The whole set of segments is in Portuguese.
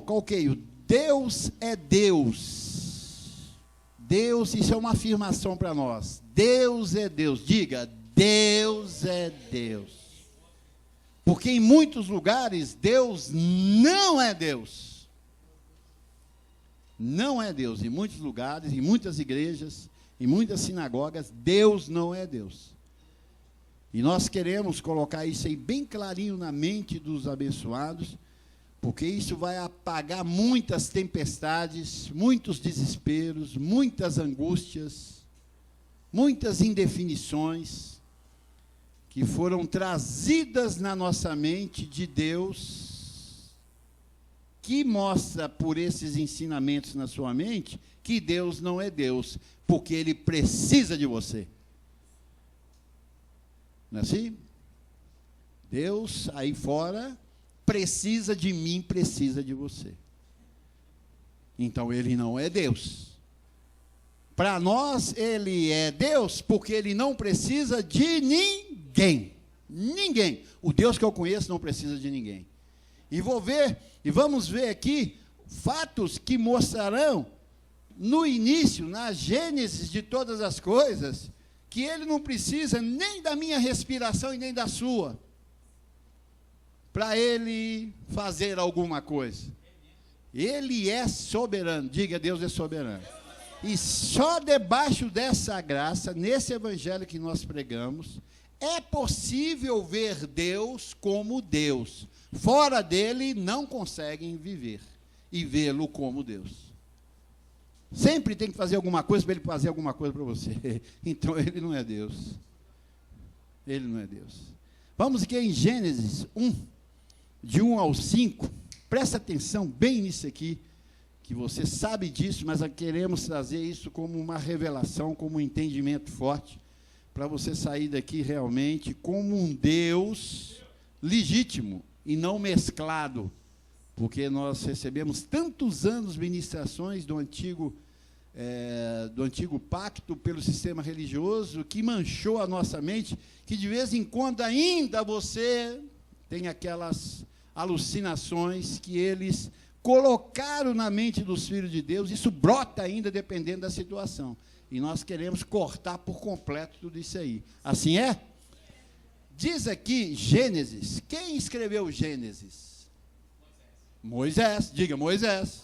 coloquei, Deus é Deus. Deus, isso é uma afirmação para nós. Deus é Deus. Diga, Deus é Deus. Porque em muitos lugares, Deus não é Deus. Não é Deus. Em muitos lugares, em muitas igrejas, em muitas sinagogas, Deus não é Deus. E nós queremos colocar isso aí bem clarinho na mente dos abençoados, porque isso vai apagar muitas tempestades, muitos desesperos, muitas angústias, muitas indefinições que foram trazidas na nossa mente de Deus, que mostra por esses ensinamentos na sua mente que Deus não é Deus, porque Ele precisa de você. Não é assim? Deus aí fora precisa de mim, precisa de você. Então, Ele não é Deus. Para nós, Ele é Deus, porque Ele não precisa de ninguém. Ninguém. O Deus que eu conheço não precisa de ninguém. E vamos ver aqui fatos que mostrarão, no início, na gênese de todas as coisas, que Ele não precisa nem da minha respiração e nem da sua, para Ele fazer alguma coisa. Ele é soberano. Diga, Deus é soberano. E só debaixo dessa graça, nesse evangelho que nós pregamos, é possível ver Deus como Deus. Fora dele, não conseguem viver e vê-lo como Deus. Sempre tem que fazer alguma coisa para Ele fazer alguma coisa para você. Então, Ele não é Deus. Ele não é Deus. Vamos aqui em Gênesis 1, de 1 ao 5. Presta atenção bem nisso aqui, que você sabe disso, mas queremos trazer isso como uma revelação, como um entendimento forte, para você sair daqui realmente como um Deus legítimo e não mesclado, porque nós recebemos tantos anos ministrações do antigo pacto pelo sistema religioso, que manchou a nossa mente, que de vez em quando ainda você tem aquelas alucinações que eles colocaram na mente dos filhos de Deus. Isso brota ainda dependendo da situação. E nós queremos cortar por completo tudo isso aí. Assim é? Diz aqui Gênesis. Quem escreveu Gênesis? Moisés. Diga, Moisés.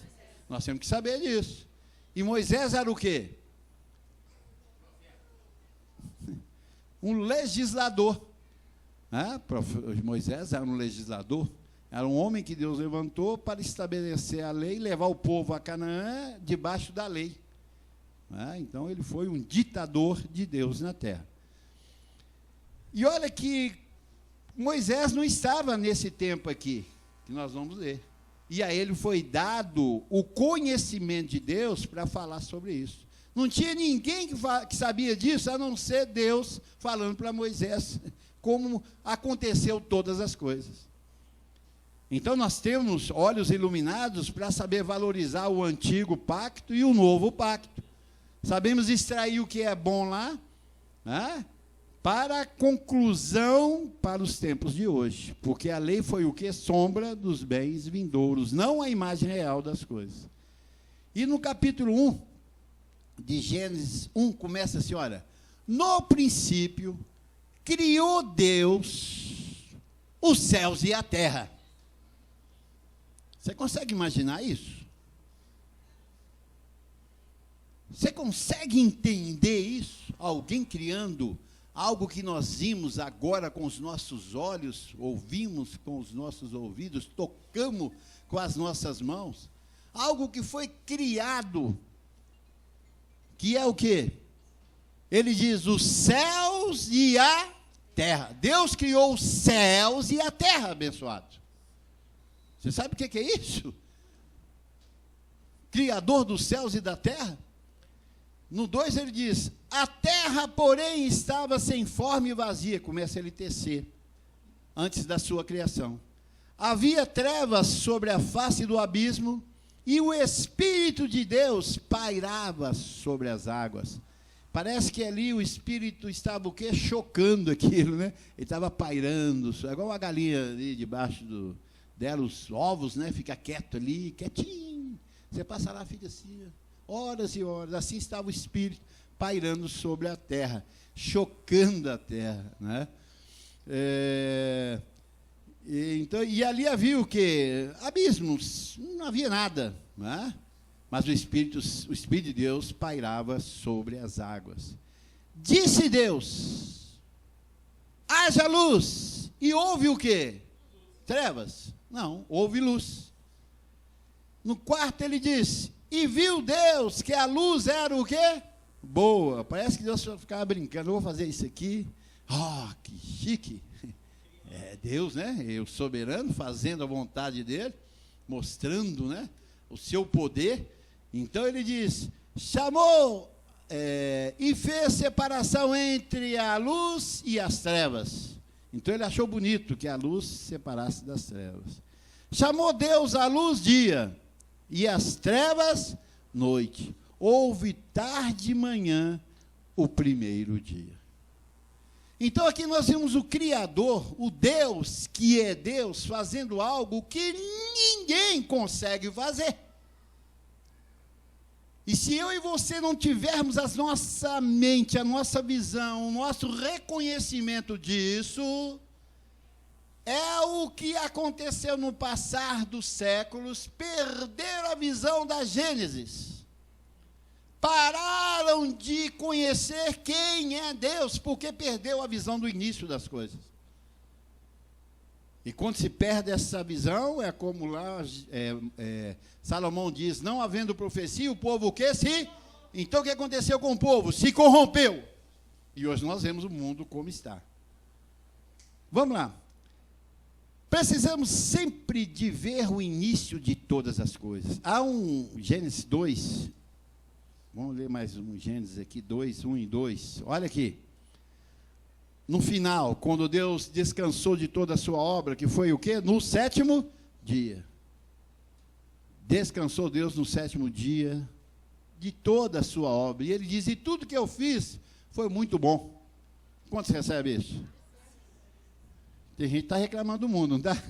Nós temos que saber disso. E Moisés era o quê? Um legislador. Moisés era um legislador. Era um homem que Deus levantou para estabelecer a lei, levar o povo a Canaã debaixo da lei. Então, ele foi um ditador de Deus na terra. E olha que Moisés não estava nesse tempo aqui, que nós vamos ler. E a ele foi dado o conhecimento de Deus para falar sobre isso. Não tinha ninguém que sabia disso, a não ser Deus falando para Moisés como aconteceu todas as coisas. Então, nós temos olhos iluminados para saber valorizar o antigo pacto e o novo pacto. Sabemos extrair o que é bom lá, para a conclusão para os tempos de hoje. Porque a lei foi o que? Sombra dos bens vindouros, não a imagem real das coisas. E no capítulo 1 de Gênesis 1, começa assim, olha, no princípio, criou Deus os céus e a terra. Você consegue imaginar isso? Você consegue entender isso? Alguém criando algo que nós vimos agora com os nossos olhos, ouvimos com os nossos ouvidos, tocamos com as nossas mãos, algo que foi criado, que é o quê? Ele diz, os céus e a terra. Deus criou os céus e a terra, abençoado. Você sabe o que é isso? Criador dos céus e da terra. No 2 ele diz, a terra, porém, estava sem forma e vazia. Começa ele a tecer, antes da sua criação. Havia trevas sobre a face do abismo, e o Espírito de Deus pairava sobre as águas. Parece que ali o Espírito estava o quê? Chocando aquilo, né? Ele estava pairando, igual uma galinha ali debaixo dela os ovos, né? Fica quieto ali, quietinho. Você passa lá, fica assim, horas e horas. Assim estava o Espírito pairando sobre a terra, chocando a terra, né? E ali havia o quê? Abismos, não havia nada, né? Mas o Espírito de Deus pairava sobre as águas. Disse Deus: haja luz, e houve o quê? Trevas? Não, houve luz. No quarto ele disse: e viu Deus que a luz era o quê? Boa. Parece que Deus ficava brincando, eu vou fazer isso aqui. Que chique. É Deus, né? O soberano, fazendo a vontade dele, mostrando, né, o seu poder. Então ele diz, chamou e fez separação entre a luz e as trevas. Então ele achou bonito que a luz se separasse das trevas. Chamou Deus a luz dia e as trevas noite. Houve tarde e manhã o primeiro dia. Então aqui nós vemos o Criador, o Deus que é Deus, fazendo algo que ninguém consegue fazer. E se eu e você não tivermos a nossa mente, a nossa visão, o nosso reconhecimento disso, é o que aconteceu no passar dos séculos, perderam a visão da Gênesis. Pararam de conhecer quem é Deus, porque perdeu a visão do início das coisas. E quando se perde essa visão, é como lá Salomão diz, não havendo profecia, o povo o quê? Então o que aconteceu com o povo? Se corrompeu. E hoje nós vemos o mundo como está. Vamos lá. Precisamos sempre de ver o início de todas as coisas. Há um Gênesis 2, vamos ler mais um Gênesis aqui, 2, 1 e 2. Olha aqui. No final, quando Deus descansou de toda a sua obra, que foi o quê? No 7º dia. Descansou Deus no 7º dia de toda a sua obra. E ele diz, e tudo que eu fiz foi muito bom. Quantos recebem isso? Tem gente que está reclamando do mundo, não está?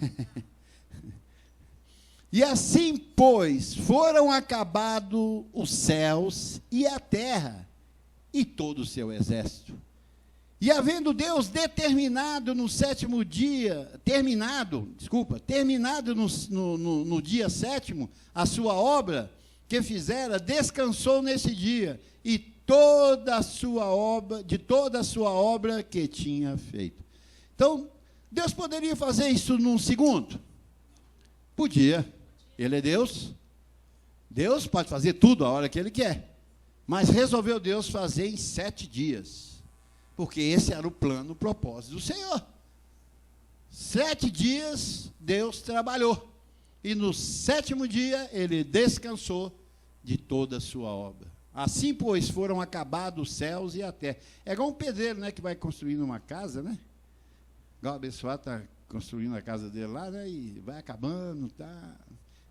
E assim, pois, foram acabados os céus e a terra e todo o seu exército. E havendo Deus determinado no 7º dia, terminado no dia 7º, a sua obra que fizera, descansou nesse dia, e toda a sua obra que tinha feito. Então, Deus poderia fazer isso num segundo? Podia. Ele é Deus. Deus pode fazer tudo a hora que Ele quer. Mas resolveu Deus fazer em 7 dias. Porque esse era o plano, o propósito do Senhor. 7 dias Deus trabalhou. E no 7º dia Ele descansou de toda a sua obra. Assim, pois, foram acabados os céus e a terra. É igual um pedreiro, né, que vai construindo uma casa, né? Igual o abençoado está construindo a casa dele lá, né? E vai acabando, tá?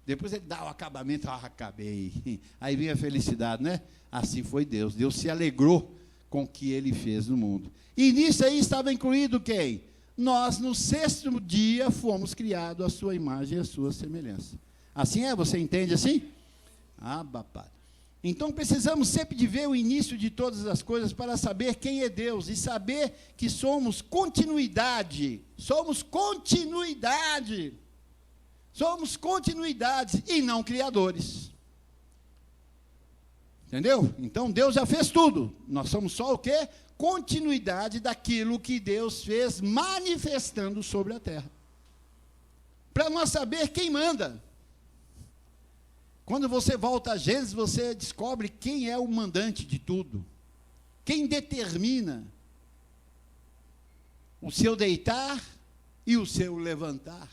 Depois ele dá o acabamento, acabei. Aí vem a felicidade, né? Assim foi Deus. Deus se alegrou com o que Ele fez no mundo. E nisso aí estava incluído quem? Nós, no 6º dia, fomos criados à sua imagem e à sua semelhança. Assim é? Você entende assim? Papai. Então, precisamos sempre de ver o início de todas as coisas para saber quem é Deus e saber que somos continuidade. Somos continuidade. Somos continuidades e não criadores. Entendeu? Então, Deus já fez tudo. Nós somos só o quê? Continuidade daquilo que Deus fez manifestando sobre a terra. Para nós saber quem manda. Quando você volta a Gênesis, você descobre quem é o mandante de tudo. Quem determina o seu deitar e o seu levantar.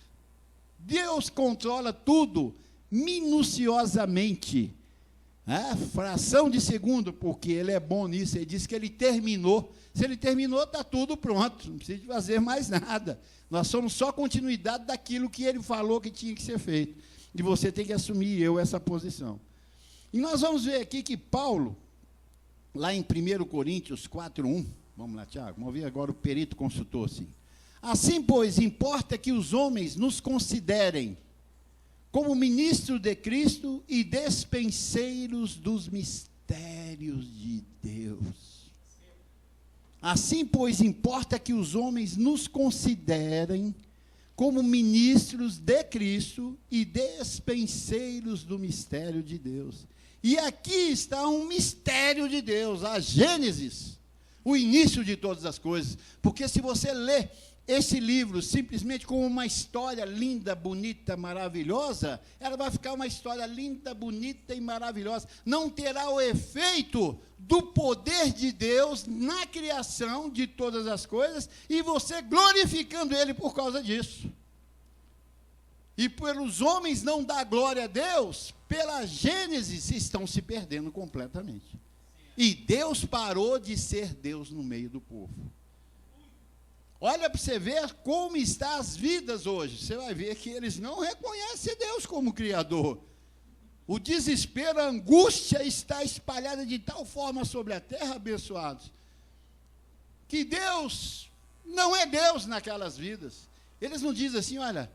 Deus controla tudo minuciosamente. Fração de segundo, porque Ele é bom nisso. Ele diz que Ele terminou. Se Ele terminou, está tudo pronto. Não precisa fazer mais nada. Nós somos só continuidade daquilo que Ele falou que tinha que ser feito. E você tem que assumir essa posição. E nós vamos ver aqui que Paulo, lá em 1 Coríntios 4:1, vamos lá, Tiago, vamos ver agora o perito consultor, assim. Assim, pois, importa que os homens nos considerem como ministros de Cristo e despenseiros dos mistérios de Deus. Assim, pois, importa que os homens nos considerem como ministros de Cristo e despenseiros do mistério de Deus. E aqui está um mistério de Deus, a Gênesis, o início de todas as coisas. Porque se você lê esse livro simplesmente como uma história linda, bonita, maravilhosa, ela vai ficar uma história linda, bonita e maravilhosa. Não terá o efeito do poder de Deus na criação de todas as coisas e você glorificando Ele por causa disso. E pelos homens não dar glória a Deus, pela Gênesis estão se perdendo completamente. E Deus parou de ser Deus no meio do povo. Olha para você ver como estão as vidas hoje. Você vai ver que eles não reconhecem Deus como Criador. O desespero, a angústia está espalhada de tal forma sobre a terra, abençoados, que Deus não é Deus naquelas vidas. Eles não dizem assim, olha,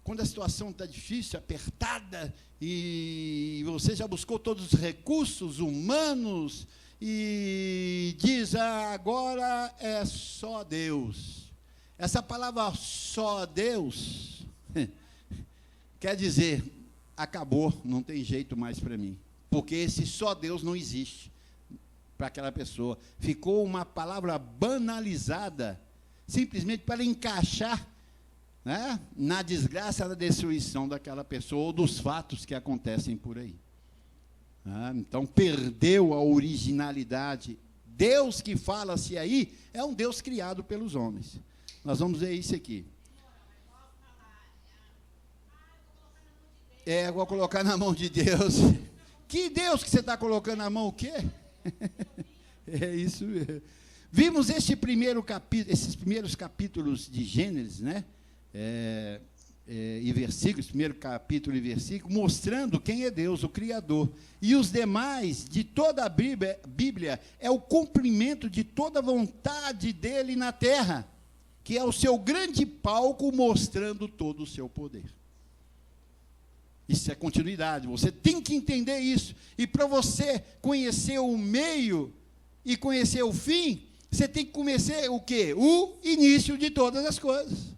quando a situação está difícil, apertada, e você já buscou todos os recursos humanos, e diz, agora é só Deus. Essa palavra só Deus, quer dizer, acabou, não tem jeito mais para mim. Porque esse só Deus não existe para aquela pessoa. Ficou uma palavra banalizada, simplesmente para encaixar, né, na desgraça, na destruição daquela pessoa, ou dos fatos que acontecem por aí. Então, perdeu a originalidade. Deus que fala-se aí, é um Deus criado pelos homens. Nós vamos ver isso aqui. Vou colocar na mão de Deus. Que Deus que você está colocando na mão o quê? É isso mesmo. Vimos esses primeiros capítulos de Gênesis, né? E versículos, primeiro capítulo e versículo, mostrando quem é Deus, o Criador. E os demais, de toda a Bíblia, é o cumprimento de toda a vontade dele na terra, que é o seu grande palco mostrando todo o seu poder. Isso é continuidade, você tem que entender isso. E para você conhecer o meio e conhecer o fim, você tem que conhecer o quê? O início de todas as coisas.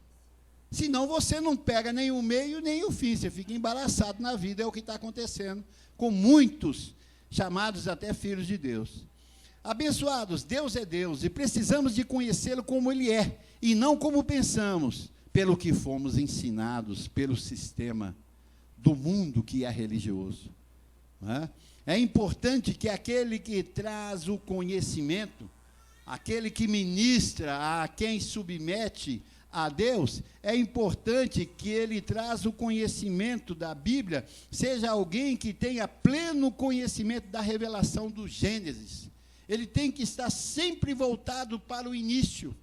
Senão você não pega nem o meio nem o fim, você fica embaraçado na vida, é o que está acontecendo com muitos chamados até filhos de Deus. Abençoados, Deus é Deus e precisamos de conhecê-lo como Ele é, e não como pensamos, pelo que fomos ensinados, pelo sistema do mundo que é religioso. É importante que aquele que traz o conhecimento, aquele que ministra a quem submete a Deus, é importante que ele traz o conhecimento da Bíblia, seja alguém que tenha pleno conhecimento da revelação do Gênesis. Ele tem que estar sempre voltado para o início,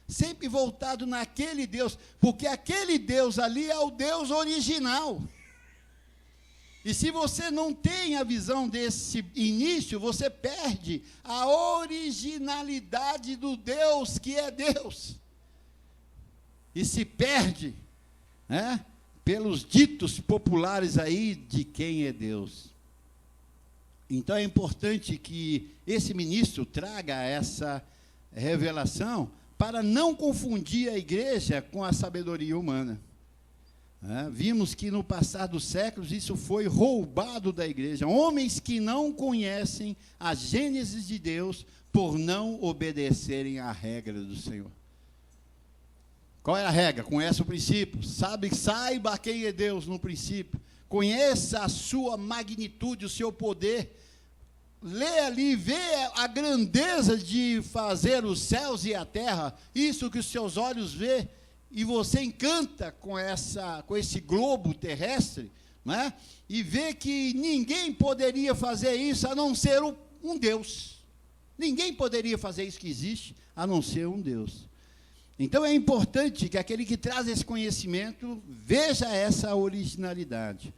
sempre voltado naquele Deus, porque aquele Deus ali é o Deus original. E se você não tem a visão desse início, você perde a originalidade do Deus que é Deus. E se perde, né, pelos ditos populares aí de quem é Deus. Então é importante que esse ministro traga essa revelação para não confundir a igreja com a sabedoria humana. Vimos que no passar dos séculos isso foi roubado da igreja. Homens que não conhecem a Gênesis de Deus por não obedecerem à regra do Senhor. Qual é a regra? Conhece o princípio, saiba quem é Deus no princípio, conheça a sua magnitude, o seu poder, lê ali, vê a grandeza de fazer os céus e a terra, isso que os seus olhos vê, e você encanta com esse globo terrestre, né? E vê que ninguém poderia fazer isso a não ser um Deus. Ninguém poderia fazer isso que existe a não ser um Deus. Então é importante que aquele que traz esse conhecimento veja essa originalidade.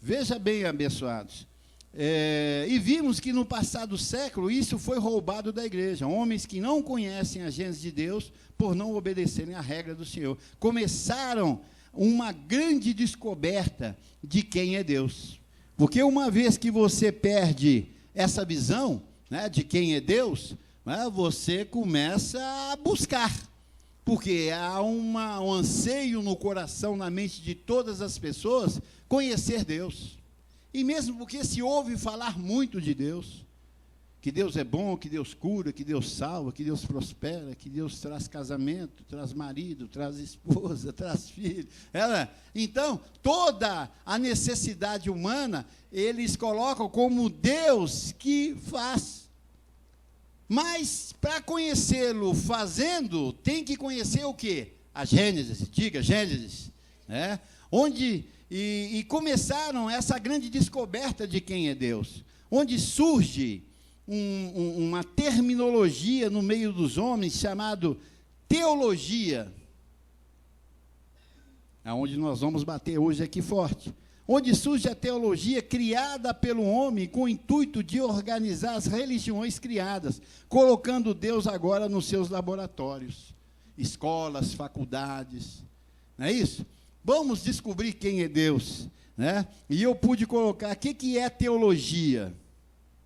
Veja bem, abençoados, E vimos que no passado século isso foi roubado da igreja. Homens que não conhecem a Gênesis de Deus, por não obedecerem à regra do Senhor, começaram uma grande descoberta de quem é Deus. Porque uma vez que você perde essa visão, né, de quem é Deus, né, você começa a buscar. Porque há um anseio no coração, na mente de todas as pessoas, conhecer Deus. E mesmo porque se ouve falar muito de Deus, que Deus é bom, que Deus cura, que Deus salva, que Deus prospera, que Deus traz casamento, traz marido, traz esposa, traz filho. Então, toda a necessidade humana, eles colocam como Deus que faz. Mas, para conhecê-lo fazendo, tem que conhecer o quê? A Gênesis, diga Gênesis, né? E começaram essa grande descoberta de quem é Deus, onde surge uma terminologia no meio dos homens chamado teologia, aonde nós vamos bater hoje aqui forte, onde surge a teologia criada pelo homem com o intuito de organizar as religiões criadas, colocando Deus agora nos seus laboratórios, escolas, faculdades, não é isso? Vamos descobrir quem é Deus, né? E eu pude colocar, o que é teologia?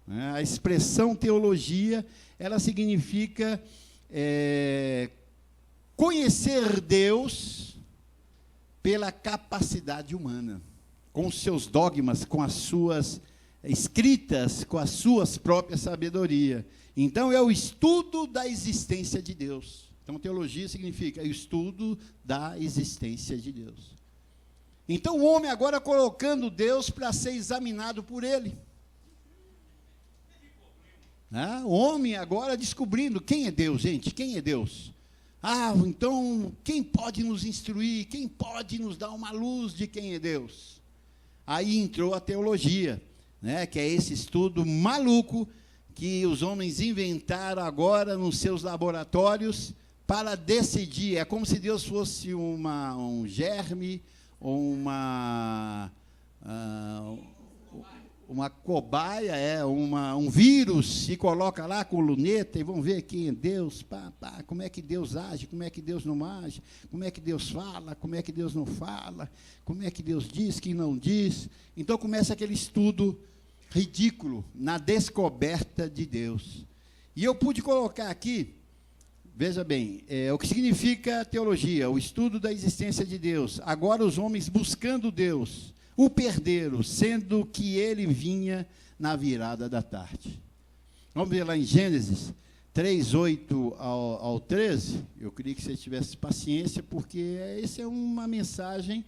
A expressão teologia, ela significa conhecer Deus pela capacidade humana, com os seus dogmas, com as suas escritas, com as suas próprias sabedoria. Então, é o estudo da existência de Deus. Então, teologia significa o estudo da existência de Deus. Então, o homem agora colocando Deus para ser examinado por ele. O homem agora descobrindo quem é Deus, gente, quem é Deus? Então, quem pode nos instruir? Quem pode nos dar uma luz de quem é Deus? Aí entrou a teologia, né, que é esse estudo maluco que os homens inventaram agora nos seus laboratórios, para decidir. É como se Deus fosse um germe, ou uma cobaia, um vírus, e coloca lá com luneta, e vão ver quem é Deus, como é que Deus age, como é que Deus não age, como é que Deus fala, como é que Deus não fala, como é que Deus diz, quem não diz. Então começa aquele estudo ridículo na descoberta de Deus. E eu pude colocar aqui, veja bem, o que significa teologia, o estudo da existência de Deus. Agora os homens buscando Deus, o perderam, sendo que ele vinha na virada da tarde. Vamos ver lá em Gênesis 3, 8 ao 13. Eu queria que você tivesse paciência, porque essa é uma mensagem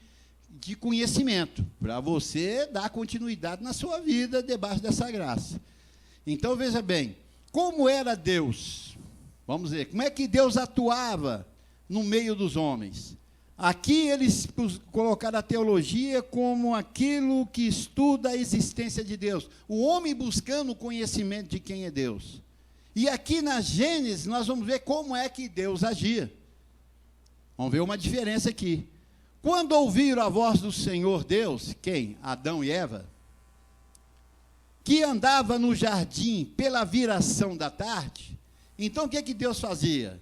de conhecimento, para você dar continuidade na sua vida, debaixo dessa graça. Então, veja bem, como era Deus? Vamos ver, como é que Deus atuava no meio dos homens? Aqui eles colocaram a teologia como aquilo que estuda a existência de Deus. O homem buscando o conhecimento de quem é Deus. E aqui na Gênesis nós vamos ver como é que Deus agia. Vamos ver uma diferença aqui. Quando ouviram a voz do Senhor Deus, quem? Adão e Eva, que andava no jardim pela viração da tarde. Então, o que Deus fazia?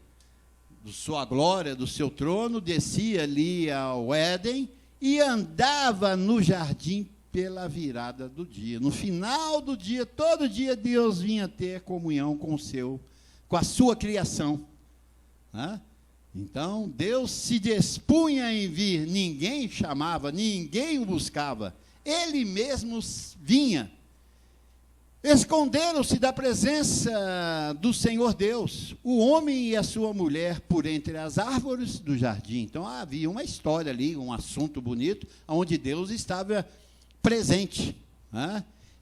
De sua glória, do seu trono, descia ali ao Éden e andava no jardim pela virada do dia. No final do dia, todo dia, Deus vinha ter comunhão com a sua criação. Então, Deus se dispunha em vir, ninguém chamava, ninguém o buscava, Ele mesmo vinha. Esconderam-se da presença do Senhor Deus, o homem e a sua mulher, por entre as árvores do jardim. Então, havia uma história ali, um assunto bonito, onde Deus estava presente.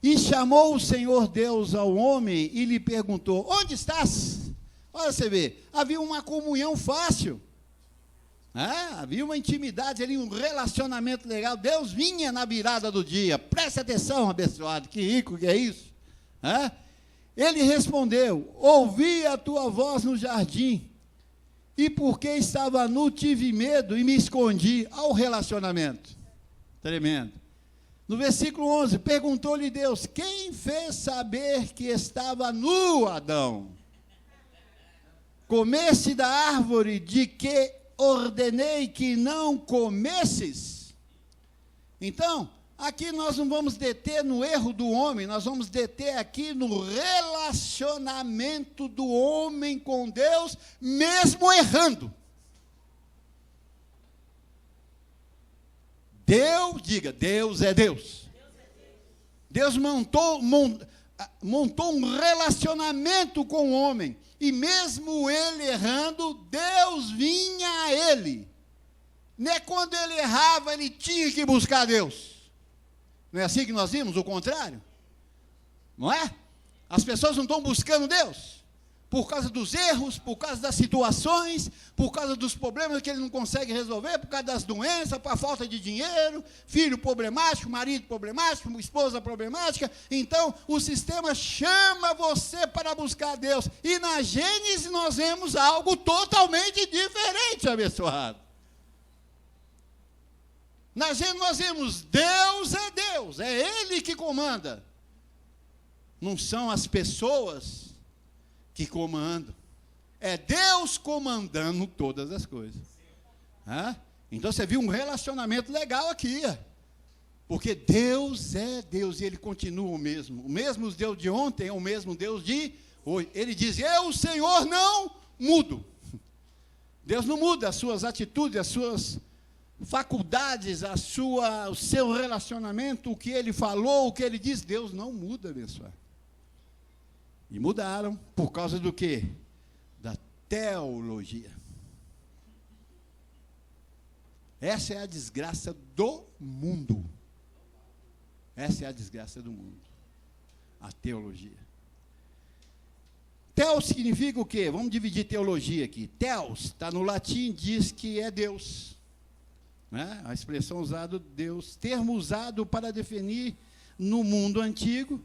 E chamou o Senhor Deus ao homem e lhe perguntou: onde estás? Olha, você vê, havia uma comunhão fácil, havia uma intimidade ali, um relacionamento legal. Deus vinha na virada do dia. Preste atenção, abençoado, que rico que é isso. Ele respondeu: ouvi a tua voz no jardim, e porque estava nu, tive medo e me escondi. Ao relacionamento, tremendo. No versículo 11, perguntou-lhe Deus: quem fez saber que estava nu Adão? Comeste da árvore de que ordenei que não comesses? Então, aqui nós não vamos deter no erro do homem, nós vamos deter aqui no relacionamento do homem com Deus, mesmo errando. Diga, Deus é Deus. Deus montou um relacionamento com o homem, e mesmo ele errando, Deus vinha a ele. Não é quando ele errava, ele tinha que buscar Deus. Não é assim que nós vimos? O contrário? Não é? As pessoas não estão buscando Deus por causa dos erros, por causa das situações, por causa dos problemas que ele não consegue resolver, por causa das doenças, por falta de dinheiro, filho problemático, marido problemático, esposa problemática. Então, o sistema chama você para buscar Deus. E na Gênesis nós vemos algo totalmente diferente, abençoado. Na Gênesis nós vemos, Deus, é Ele que comanda. Não são as pessoas que comandam. É Deus comandando todas as coisas. Então você viu um relacionamento legal aqui. Porque Deus é Deus e Ele continua o mesmo. O mesmo Deus de ontem é o mesmo Deus de hoje. Ele diz, eu, Senhor, não mudo. Deus não muda as suas atitudes, as suas faculdades, o seu relacionamento, o que Ele falou, o que Ele diz. Deus não muda, abençoado. E mudaram por causa do quê? Da teologia. Essa é a desgraça do mundo. Essa é a desgraça do mundo. A teologia. Theos significa o quê? Vamos dividir teologia aqui. Theos, está no latim, diz que é Deus. Né? A expressão usada, Deus. Termo usado para definir no mundo antigo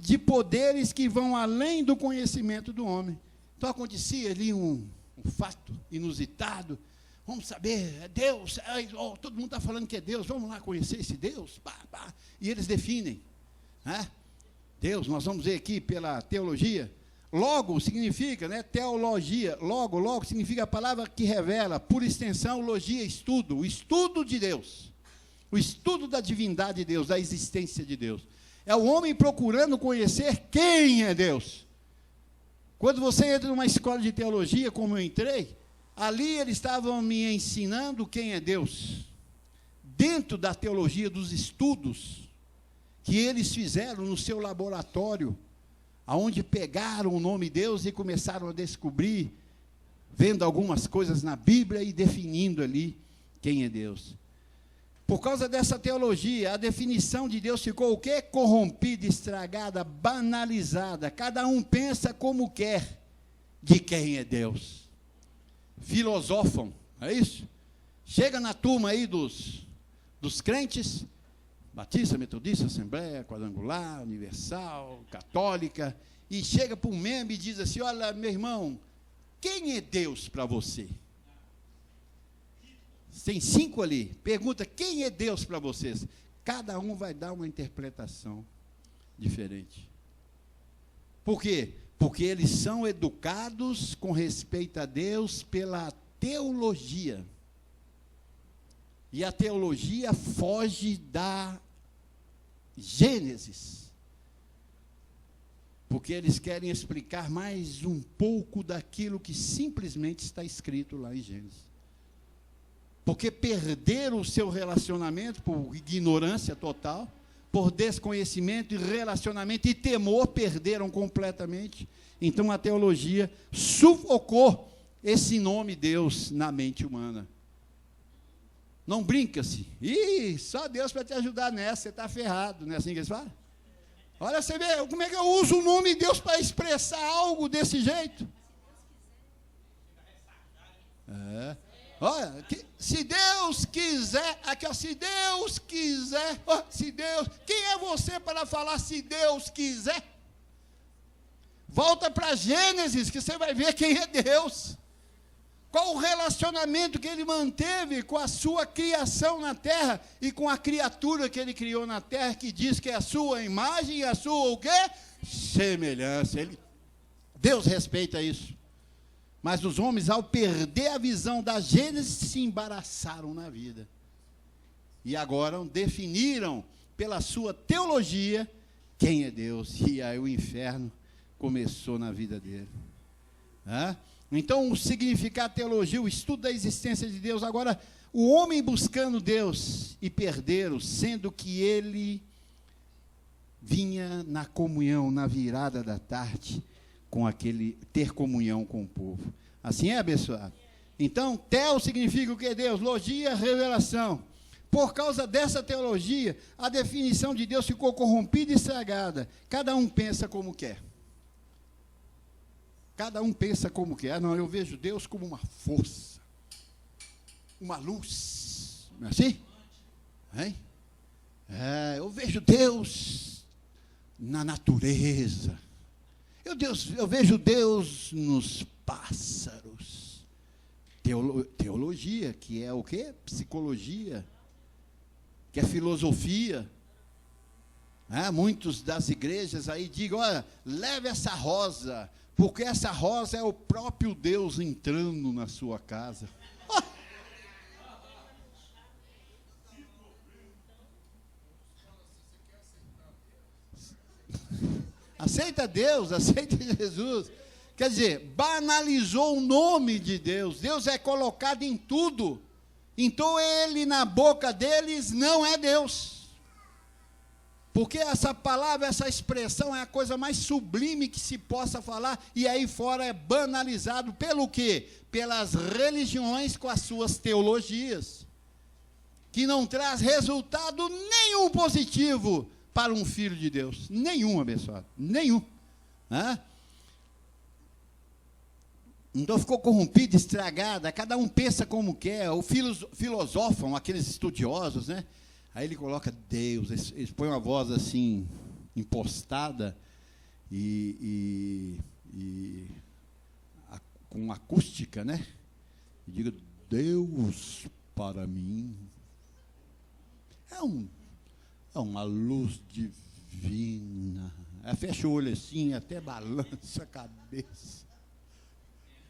de poderes que vão além do conhecimento do homem. Então acontecia ali um fato inusitado. Vamos saber, é Deus, todo mundo está falando que é Deus, vamos lá conhecer esse Deus. E eles definem. Deus, nós vamos ver aqui pela teologia. Logo significa, teologia, logo significa a palavra que revela, por extensão, logia, estudo, o estudo de Deus. O estudo da divindade de Deus, da existência de Deus. É o homem procurando conhecer quem é Deus. Quando você entra numa escola de teologia, como eu entrei, ali eles estavam me ensinando quem é Deus. Dentro da teologia, dos estudos que eles fizeram no seu laboratório, aonde pegaram o nome Deus e começaram a descobrir, vendo algumas coisas na Bíblia e definindo ali quem é Deus. Por causa dessa teologia, a definição de Deus ficou o quê? Corrompida, estragada, banalizada. Cada um pensa como quer de quem é Deus. Filosofam, é isso? Chega na turma aí dos crentes, batista, metodista, assembleia, quadrangular, universal, católica, e chega para um membro e diz assim, olha, meu irmão, quem é Deus para você? Tem 5 ali, pergunta, quem é Deus para vocês? Cada um vai dar uma interpretação diferente. Por quê? Porque eles são educados com respeito a Deus pela teologia. E a teologia foge da Gênesis. Porque eles querem explicar mais um pouco daquilo que simplesmente está escrito lá em Gênesis. Porque perderam o seu relacionamento por ignorância total, por desconhecimento e relacionamento e temor, perderam completamente. Então a teologia sufocou esse nome Deus na mente humana. Não brinca-se. Só Deus para te ajudar nessa, você está ferrado, não é assim que eles falam? Olha, você vê como é que eu uso o nome de Deus para expressar algo desse jeito. Olha, se Deus quiser, aqui ó, se Deus quiser, quem é você para falar se Deus quiser? Volta para Gênesis, que você vai ver quem é Deus. Qual o relacionamento que ele manteve com a sua criação na terra e com a criatura que ele criou na terra, que diz que é a sua imagem e a sua o quê? Semelhança. Deus respeita isso. Mas os homens, ao perder a visão da Gênesis, se embaraçaram na vida. E agora definiram, pela sua teologia, quem é Deus. E aí o inferno começou na vida dele. Então, o significado teologia, o estudo da existência de Deus. Agora, o homem buscando Deus e perderam, sendo que ele vinha na comunhão, na virada da tarde, com ter comunhão com o povo. Assim é, abençoado? Então, tel significa o que, Deus? Logia, revelação. Por causa dessa teologia, a definição de Deus ficou corrompida e estragada. Cada um pensa como quer. Cada um pensa como quer. Não, eu vejo Deus como uma força, uma luz. Não é assim? Hein? Eu vejo Deus na natureza. Eu vejo Deus nos pássaros. Teologia, que é o quê? Psicologia, que é filosofia. Muitos das igrejas aí digam, olha, leve essa rosa, porque essa rosa é o próprio Deus entrando na sua casa. Aceita Deus, aceita Jesus. Quer dizer, banalizou o nome de Deus. Deus é colocado em tudo. Então ele, na boca deles, não é Deus. Porque essa palavra, essa expressão é a coisa mais sublime que se possa falar, e aí fora é banalizado pelo quê? Pelas religiões com as suas teologias, que não traz resultado nenhum positivo para um filho de Deus. Nenhum, abençoado. Nenhum. Então ficou corrompida, estragada, cada um pensa como quer, ou filosofam, aqueles estudiosos, né? Aí ele coloca Deus, eles põem uma voz assim, impostada, com acústica, né? E diga, Deus para mim é uma luz divina. Aí fecha o olho assim, até balança a cabeça.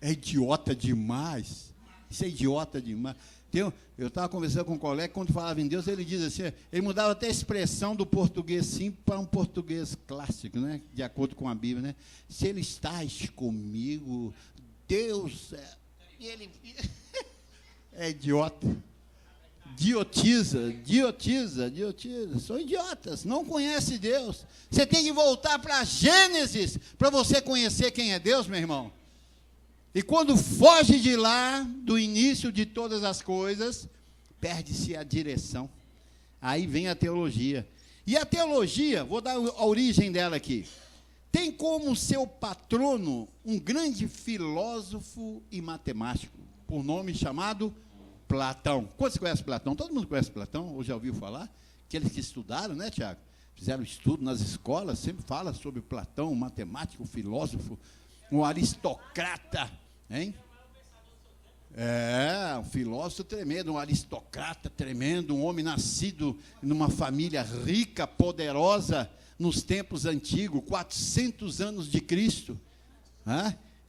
É idiota demais. Isso é idiota demais. Eu estava conversando com um colega, quando falava em Deus, ele diz assim, ele mudava até a expressão do português simples para um português clássico, né? De acordo com a Bíblia, né? Se ele está comigo, Deus é idiota. Idiotiza. São idiotas, não conhecem Deus. Você tem que voltar para Gênesis para você conhecer quem é Deus, meu irmão. E quando foge de lá, do início de todas as coisas, perde-se a direção. Aí vem a teologia. E a teologia, vou dar a origem dela aqui, tem como seu patrono um grande filósofo e matemático, por nome chamado Platão. Quantos conhecem Platão? Todo mundo conhece Platão, ou já ouviu falar? Aqueles que estudaram, né, Tiago? Fizeram estudo nas escolas, sempre fala sobre Platão, um matemático, um filósofo, um aristocrata, hein? Um filósofo tremendo, um aristocrata tremendo, um homem nascido numa família rica, poderosa, nos tempos antigos, 400 anos de Cristo.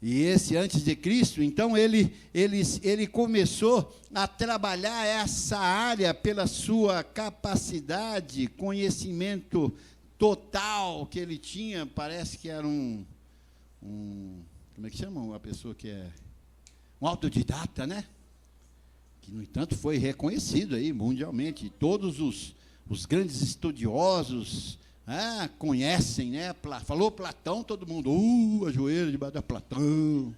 E esse antes de Cristo, então ele começou a trabalhar essa área pela sua capacidade, conhecimento total que ele tinha, parece que era como é que chama uma pessoa que é um autodidata, né? Que, no entanto, foi reconhecido aí mundialmente. Todos os grandes estudiosos conhecem, né? Falou Platão, todo mundo, ajoelha debaixo da Platão.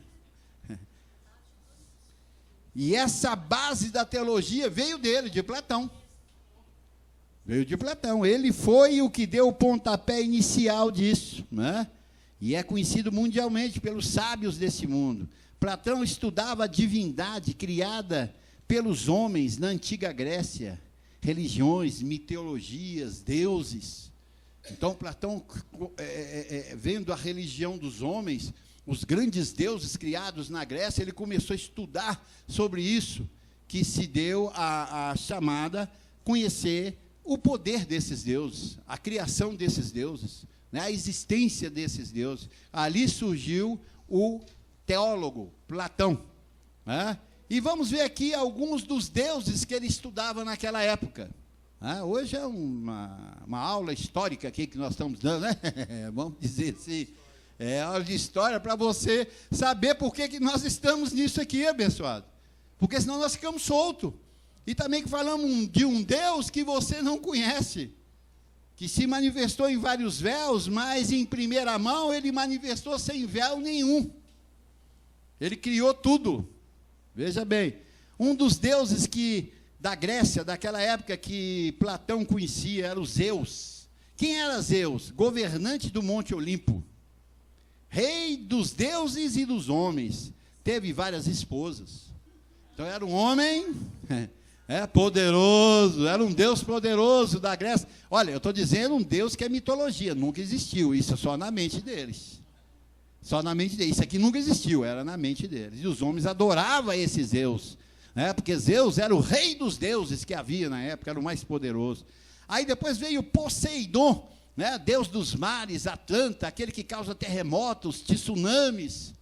E essa base da teologia veio dele, de Platão. Veio de Platão. Ele foi o que deu o pontapé inicial disso, né? E é conhecido mundialmente pelos sábios desse mundo. Platão estudava a divindade criada pelos homens na antiga Grécia, religiões, mitologias, deuses. Então, Platão, vendo a religião dos homens, os grandes deuses criados na Grécia, ele começou a estudar sobre isso, que se deu a chamada conhecer o poder desses deuses, a criação desses deuses, né, a existência desses deuses. Ali surgiu o teólogo Platão, né? E vamos ver aqui alguns dos deuses que ele estudava naquela época. Hoje é uma aula histórica aqui que nós estamos dando, né? Vamos dizer assim, é aula de história para você saber por que nós estamos nisso aqui, abençoado. Porque senão nós ficamos soltos. E também que falamos de um Deus que você não conhece, que se manifestou em vários véus, mas em primeira mão ele manifestou sem véu nenhum. Ele criou tudo. Veja bem, um dos deuses da Grécia, daquela época que Platão conhecia, era o Zeus. Quem era Zeus? Governante do Monte Olimpo, rei dos deuses e dos homens. Teve várias esposas. Então era um homem poderoso, era um Deus poderoso da Grécia. Olha, eu estou dizendo um Deus que é mitologia, nunca existiu, isso é só na mente deles. Só na mente deles. Isso aqui nunca existiu, era na mente deles. E os homens adoravam esse Zeus, né? Porque Zeus era o rei dos deuses que havia na época, era o mais poderoso. Aí depois veio Poseidon, né? Deus dos mares, Atlanta, aquele que causa terremotos, tsunamis.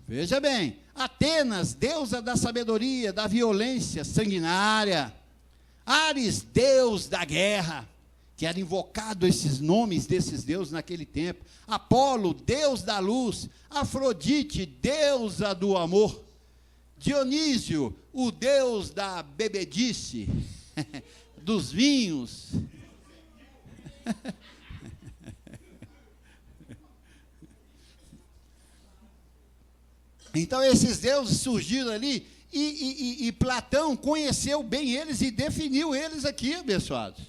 Veja bem, Atenas, deusa da sabedoria, da violência sanguinária. Ares, deus da guerra, que era invocado esses nomes desses deuses naquele tempo. Apolo, deus da luz. Afrodite, deusa do amor. Dionísio, o deus da bebedice, dos vinhos. Então, esses deuses surgiram ali, e Platão conheceu bem eles e definiu eles aqui, abençoados.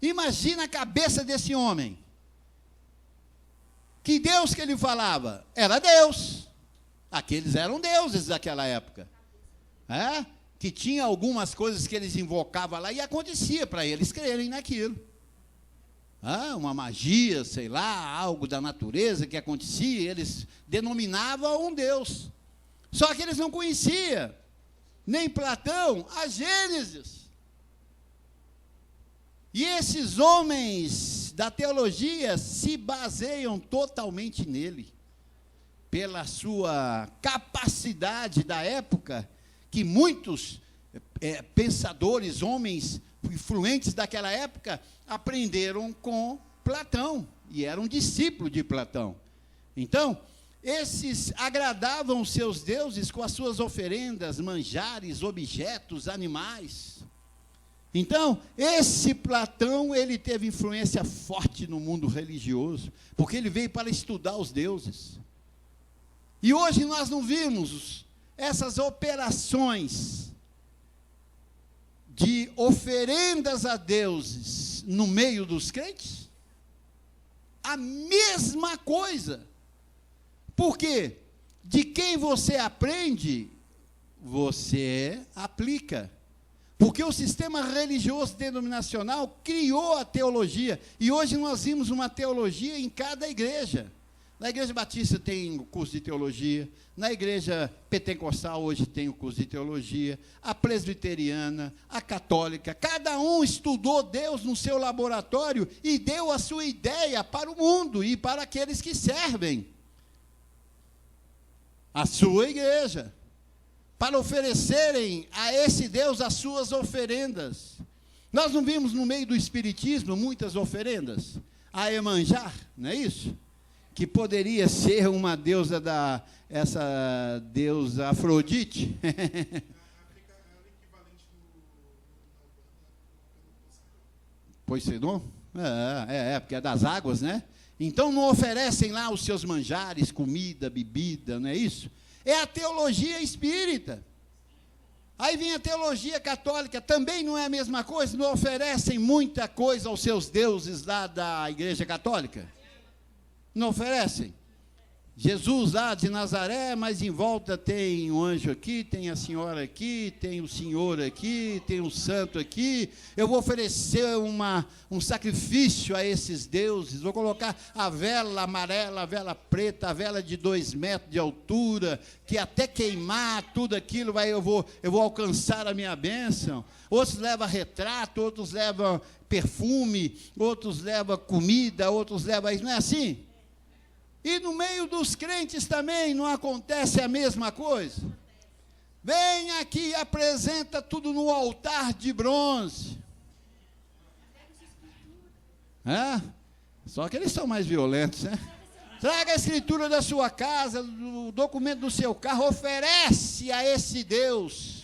Imagina a cabeça desse homem. Que Deus que ele falava? Era Deus. Aqueles eram deuses daquela época. Que tinha algumas coisas que eles invocavam lá e acontecia para eles crerem naquilo. Uma magia, sei lá, algo da natureza que acontecia, eles denominavam um Deus. Só que eles não conheciam, nem Platão, a Gênesis. E esses homens da teologia se baseiam totalmente nele, pela sua capacidade da época, que muitos pensadores, homens influentes daquela época, aprenderam com Platão, e eram discípulos de Platão. Então, esses agradavam os seus deuses com as suas oferendas, manjares, objetos, animais. Então, esse Platão, ele teve influência forte no mundo religioso, porque ele veio para estudar os deuses. E hoje nós não vimos essas operações de oferendas a deuses no meio dos crentes? A mesma coisa. Por quê? De quem você aprende, você aplica. Porque o sistema religioso denominacional criou a teologia. E hoje nós vimos uma teologia em cada igreja. Na Igreja Batista tem o curso de teologia, na Igreja Pentecostal hoje tem o curso de teologia, a presbiteriana, a católica, cada um estudou Deus no seu laboratório e deu a sua ideia para o mundo e para aqueles que servem a sua igreja, para oferecerem a esse Deus as suas oferendas. Nós não vimos no meio do espiritismo muitas oferendas? A Iemanjá, não é isso? Que poderia ser uma deusa essa deusa Afrodite. Poseidon? Porque é das águas, né? Então não oferecem lá os seus manjares, comida, bebida, não é isso? É a teologia espírita. Aí vem a teologia católica, também não é a mesma coisa? Não oferecem muita coisa aos seus deuses lá da Igreja Católica? Não oferecem? Jesus lá de Nazaré, mas em volta tem um anjo aqui, tem a senhora aqui, tem o senhor aqui, tem o santo aqui. Eu vou oferecer um sacrifício a esses deuses. Vou colocar a vela amarela, a vela preta, a vela de 2 metros de altura, que até queimar tudo aquilo, eu vou alcançar a minha bênção. Outros levam retrato, outros levam perfume, outros levam comida, outros levam isso. Não é assim? E no meio dos crentes também não acontece a mesma coisa? Vem aqui e apresenta tudo no altar de bronze. Só que eles são mais violentos, né? Traga a escritura da sua casa, o documento do seu carro, oferece a esse Deus.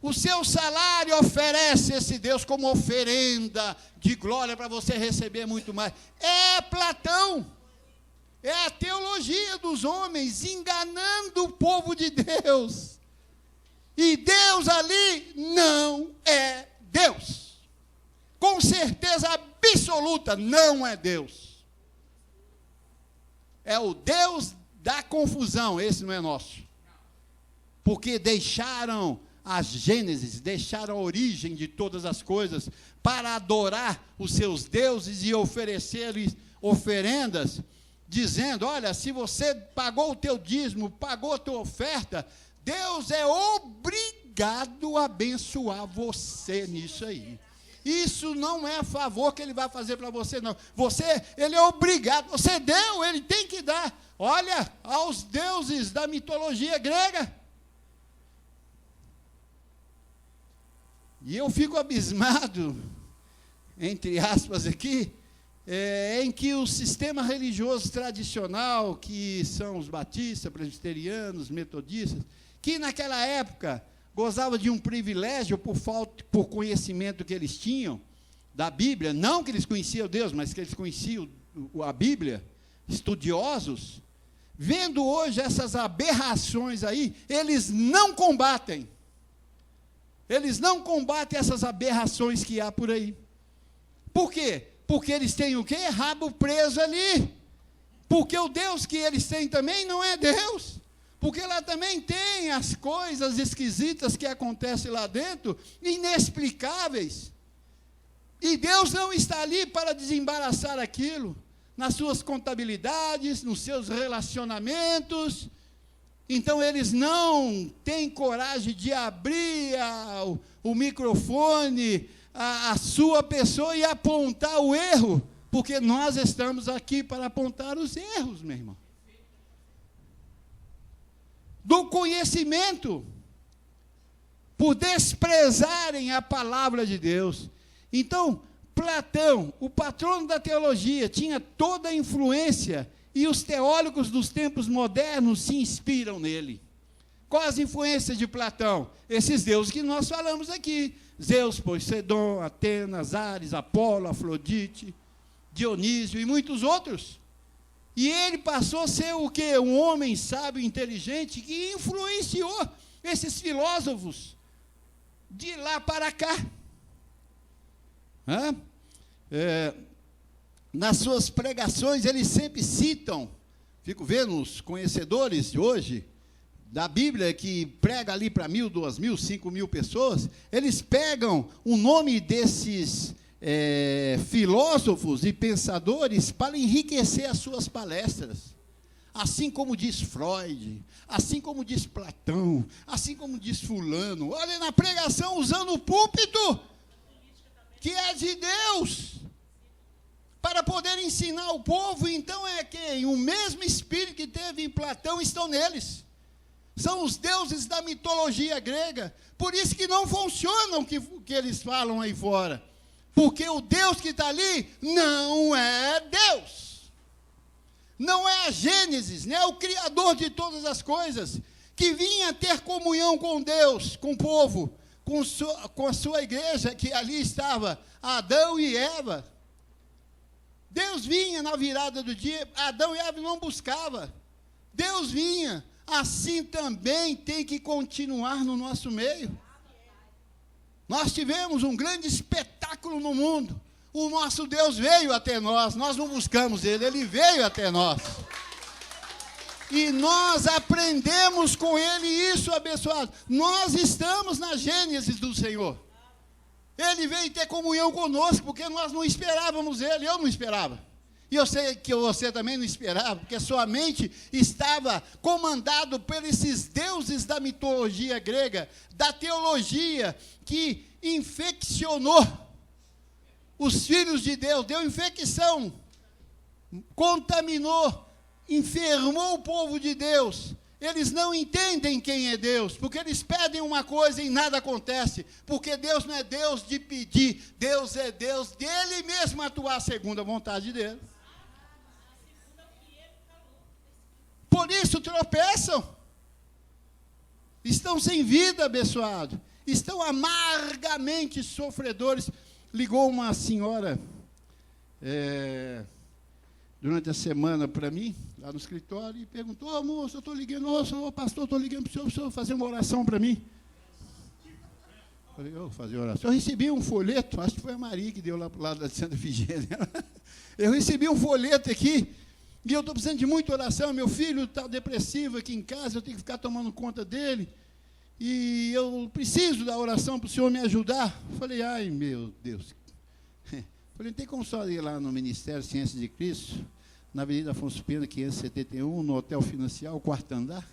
O seu salário oferece esse Deus como oferenda de glória para você receber muito mais. É Platão. É a teologia dos homens enganando o povo de Deus. E Deus ali não é Deus. Com certeza absoluta, não é Deus. É o Deus da confusão, esse não é nosso. Porque deixaram a Gênesis, deixaram a origem de todas as coisas para adorar os seus deuses e oferecer-lhes oferendas, dizendo, olha, se você pagou o teu dízimo, pagou a tua oferta, Deus é obrigado a abençoar você nisso aí. Isso não é favor que ele vai fazer para você, não. Ele é obrigado, você deu, ele tem que dar. Olha, aos deuses da mitologia grega. E eu fico abismado, entre aspas aqui, em que o sistema religioso tradicional, que são os batistas, presbiterianos, metodistas, que naquela época gozava de um privilégio por conhecimento que eles tinham da Bíblia, não que eles conheciam Deus, mas que eles conheciam a Bíblia, estudiosos, vendo hoje essas aberrações aí, eles não combatem. Eles não combatem essas aberrações que há por aí. Por quê? Porque eles têm o quê? Rabo preso ali. Porque o Deus que eles têm também não é Deus. Porque lá também tem as coisas esquisitas que acontecem lá dentro, inexplicáveis. E Deus não está ali para desembaraçar aquilo, nas suas contabilidades, nos seus relacionamentos. Então, eles não têm coragem de abrir o microfone, a sua pessoa e apontar o erro, porque nós estamos aqui para apontar os erros, meu irmão. Do conhecimento, por desprezarem a palavra de Deus. Então, Platão, o patrono da teologia, tinha toda a influência. E os teólogos dos tempos modernos se inspiram nele. Qual as influências de Platão? Esses deuses que nós falamos aqui. Zeus, Poseidon, Atenas, Ares, Apolo, Afrodite, Dionísio e muitos outros. E ele passou a ser o quê? Um homem sábio e inteligente que influenciou esses filósofos de lá para cá. Nas suas pregações, eles sempre citam, fico vendo os conhecedores de hoje, da Bíblia, que prega ali para 1.000, 2.000, 5.000 pessoas, eles pegam o nome desses filósofos e pensadores para enriquecer as suas palestras. Assim como diz Freud, assim como diz Platão, assim como diz fulano. Olha, na pregação, usando o púlpito, que é de Deus, para poder ensinar o povo. Então é quem? O mesmo espírito que teve em Platão estão neles. São os deuses da mitologia grega. Por isso que não funciona o que eles falam aí fora. Porque o Deus que está ali não é Deus. Não é a Gênesis, não é o Criador de todas as coisas, que vinha ter comunhão com Deus, com o povo, com a sua igreja, que ali estava Adão e Eva. Deus vinha na virada do dia, Adão e Eva não buscavam. Deus vinha, assim também tem que continuar no nosso meio. Nós tivemos um grande espetáculo no mundo, O nosso Deus veio até nós não buscamos Ele, Ele veio até nós. E nós aprendemos com Ele isso, abençoado. Nós estamos na Gênesis do Senhor. Ele veio ter comunhão conosco, porque nós não esperávamos Ele, eu não esperava. E eu sei que você também não esperava, porque sua mente estava comandada por esses deuses da mitologia grega, da teologia, que infeccionou os filhos de Deus, deu infecção, contaminou, enfermou o povo de Deus. Eles não entendem quem é Deus, porque eles pedem uma coisa e nada acontece, porque Deus não é Deus de pedir, Deus é Deus dele mesmo atuar segundo a vontade dele. Por isso tropeçam, estão sem vida, abençoado, estão amargamente sofredores. Ligou uma senhora durante a semana para mim, lá no escritório, e perguntou: moço, eu estou ligando, pastor, estou ligando para o senhor fazer uma oração para mim. Falei: eu vou fazer oração. Eu recebi um folheto, acho que foi a Maria que deu lá para o lado da Santa Efigênia. Eu recebi um folheto aqui, e eu estou precisando de muita oração. Meu filho está depressivo aqui em casa, eu tenho que ficar tomando conta dele, e eu preciso da oração para o senhor me ajudar. Falei: ai, meu Deus. Falei: não tem como só ir lá no Ministério Ciência de Cristo, na Avenida Afonso Pena, 571, no Hotel Financial, 4º andar.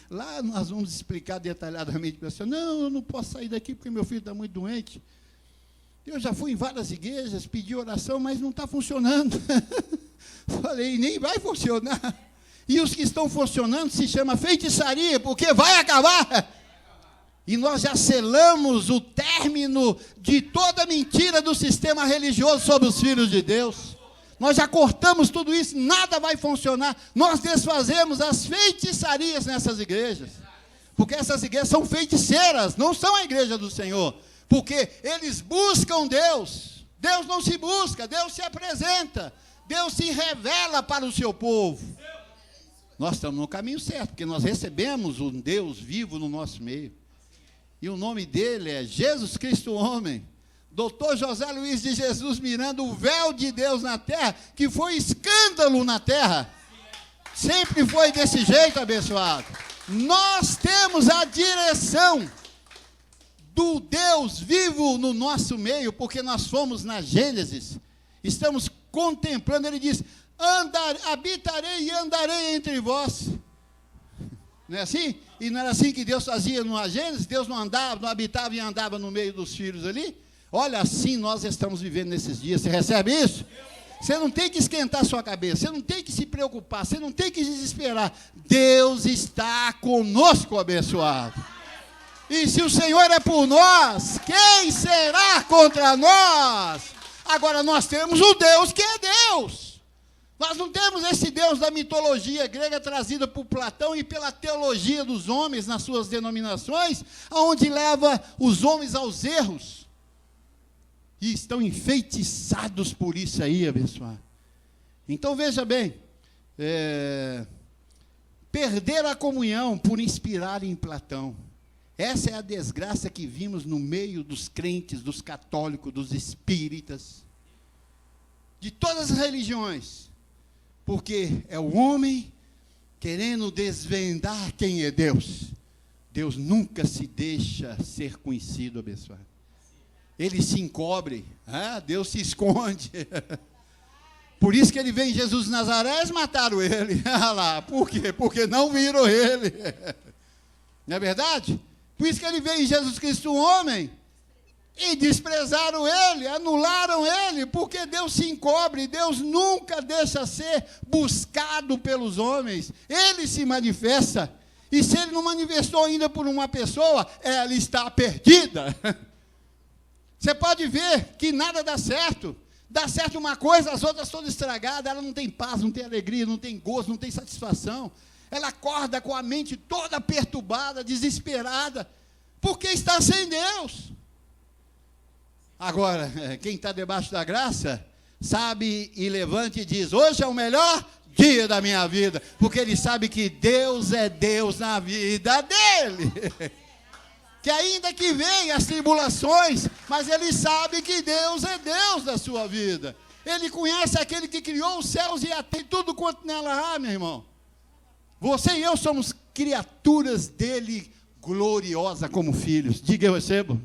Lá nós vamos explicar detalhadamente para a senhora. Não, eu não posso sair daqui porque meu filho está muito doente. Eu já fui em várias igrejas, pedi oração, mas não está funcionando. Falei: nem vai funcionar. E os que estão funcionando se chama feitiçaria, porque vai acabar. E nós já selamos o término de toda mentira do sistema religioso sobre os filhos de Deus. Nós já cortamos tudo isso, nada vai funcionar. Nós desfazemos as feitiçarias nessas igrejas. Porque essas igrejas são feiticeiras, não são a igreja do Senhor. Porque eles buscam Deus. Deus não se busca, Deus se apresenta. Deus se revela para o seu povo. Nós estamos no caminho certo, porque nós recebemos um Deus vivo no nosso meio. E o nome dele é Jesus Cristo Homem. Dr. José Luiz de Jesus Miranda, o véu de Deus na terra, que foi escândalo na terra. Sempre foi desse jeito, abençoado. Nós temos a direção do Deus vivo no nosso meio, porque nós fomos na Gênesis. Estamos contemplando, ele diz: habitarei e andarei entre vós. Não é assim? E não era assim que Deus fazia no Gênesis? Deus não andava, não habitava e andava no meio dos filhos ali? Olha, assim nós estamos vivendo nesses dias. Você recebe isso? Você não tem que esquentar sua cabeça, você não tem que se preocupar, você não tem que desesperar. Deus está conosco, abençoado. E se o Senhor é por nós, quem será contra nós? Agora nós temos o Deus que é Deus. Nós não temos esse Deus da mitologia grega trazida por Platão e pela teologia dos homens nas suas denominações, aonde leva os homens aos erros. E estão enfeitiçados por isso aí, abençoado. Então veja bem, perder a comunhão por inspirar em Platão. Essa é a desgraça que vimos no meio dos crentes, dos católicos, dos espíritas, de todas as religiões. Porque é o homem querendo desvendar quem é Deus. Deus nunca se deixa ser conhecido, abençoado. Ele se encobre, Deus se esconde. Por isso que ele vem em Jesus de Nazaré, eles mataram ele. Lá, por quê? Porque não viram ele. Não é verdade? Por isso que ele veio em Jesus Cristo, um homem, e desprezaram ele, anularam ele, porque Deus se encobre, Deus nunca deixa ser buscado pelos homens, ele se manifesta, e se ele não manifestou ainda por uma pessoa, ela está perdida. Você pode ver que nada dá certo uma coisa, as outras todas estragadas, ela não tem paz, não tem alegria, não tem gozo, não tem satisfação, ela acorda com a mente toda perturbada, desesperada, porque está sem Deus. Agora, quem está debaixo da graça, sabe e levanta e diz: hoje é o melhor dia da minha vida, porque ele sabe que Deus é Deus na vida dele. Que ainda que venham as tribulações, mas ele sabe que Deus é Deus da sua vida. Ele conhece aquele que criou os céus e a terra, tudo quanto nela há, meu irmão. Você e eu somos criaturas dele, gloriosa como filhos. Diga, eu recebo.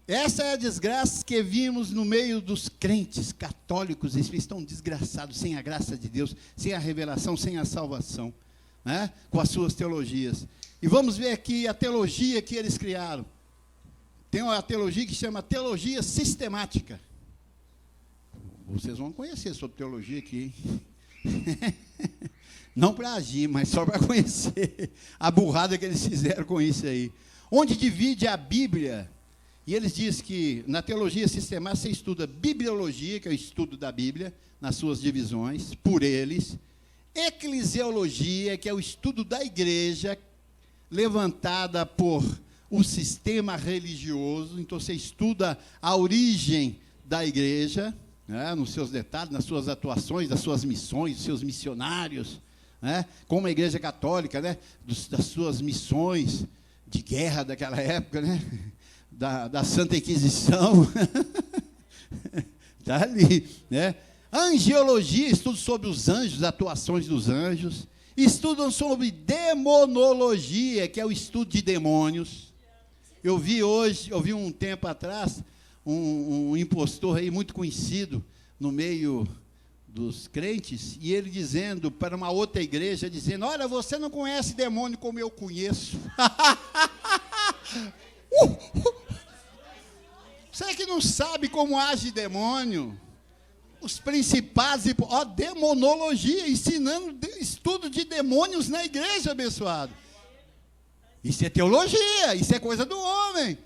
Essa é a desgraça que vimos no meio dos crentes católicos. Eles estão desgraçados sem a graça de Deus, sem a revelação, sem a salvação, né? Com as suas teologias. E vamos ver aqui a teologia que eles criaram. Tem uma teologia que chama teologia sistemática. Vocês vão conhecer sobre teologia aqui, hein? Não para agir, mas só para conhecer a burrada que eles fizeram com isso aí. Onde divide a Bíblia. E eles dizem que na teologia sistemática você estuda bibliologia, que é o estudo da Bíblia, nas suas divisões, por eles. Eclesiologia, que é o estudo da igreja, levantada por um sistema religioso. Então você estuda a origem da igreja, né, nos seus detalhes, nas suas atuações, das suas missões, dos seus missionários, né, como a igreja católica, né, das suas missões de guerra daquela época, né, da Santa Inquisição. Está ali, né? Angiologia, estudo sobre os anjos, atuações dos anjos. Estudam sobre demonologia, que é o estudo de demônios. Eu vi um tempo atrás, um impostor aí muito conhecido no meio dos crentes, e ele dizendo para uma outra igreja, dizendo, olha, você não conhece demônio como eu conheço. Você que não sabe como age demônio, os principais, demonologia, ensinando estudo de demônios na igreja, abençoado. Isso é teologia, isso é coisa do homem.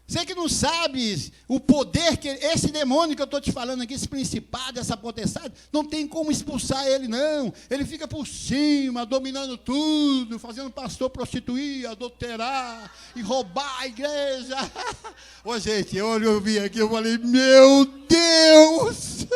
Você que não sabe o poder que esse demônio que eu estou te falando aqui, esse principado, essa potestade, não tem como expulsar ele, não. Ele fica por cima, dominando tudo, fazendo o pastor prostituir, adulterar e roubar a igreja. Ô, gente, eu vi aqui, eu falei, meu Deus!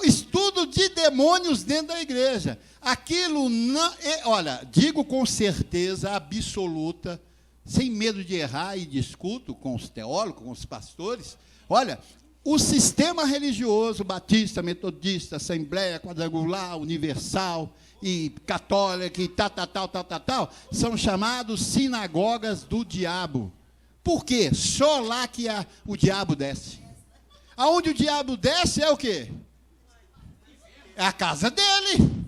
Estudo de demônios dentro da igreja. Aquilo não, olha, digo com certeza absoluta, sem medo de errar, e discuto com os teólogos, com os pastores, olha, o sistema religioso, batista, metodista, assembleia, quadrangular, universal, e católica, e tal, são chamados sinagogas do diabo. Por quê? Só lá que o diabo desce. Aonde o diabo desce é o quê? É a casa dele.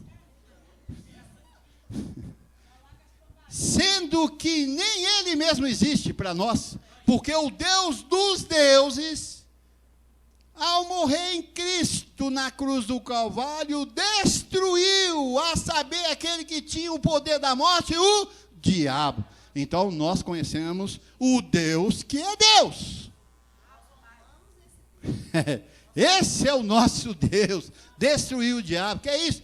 Sendo que nem ele mesmo existe para nós, porque o Deus dos deuses, ao morrer em Cristo na cruz do Calvário, destruiu, a saber, aquele que tinha o poder da morte, o diabo. Então, nós conhecemos o Deus que é Deus. Esse é o nosso Deus. Destruiu o diabo. Que é isso?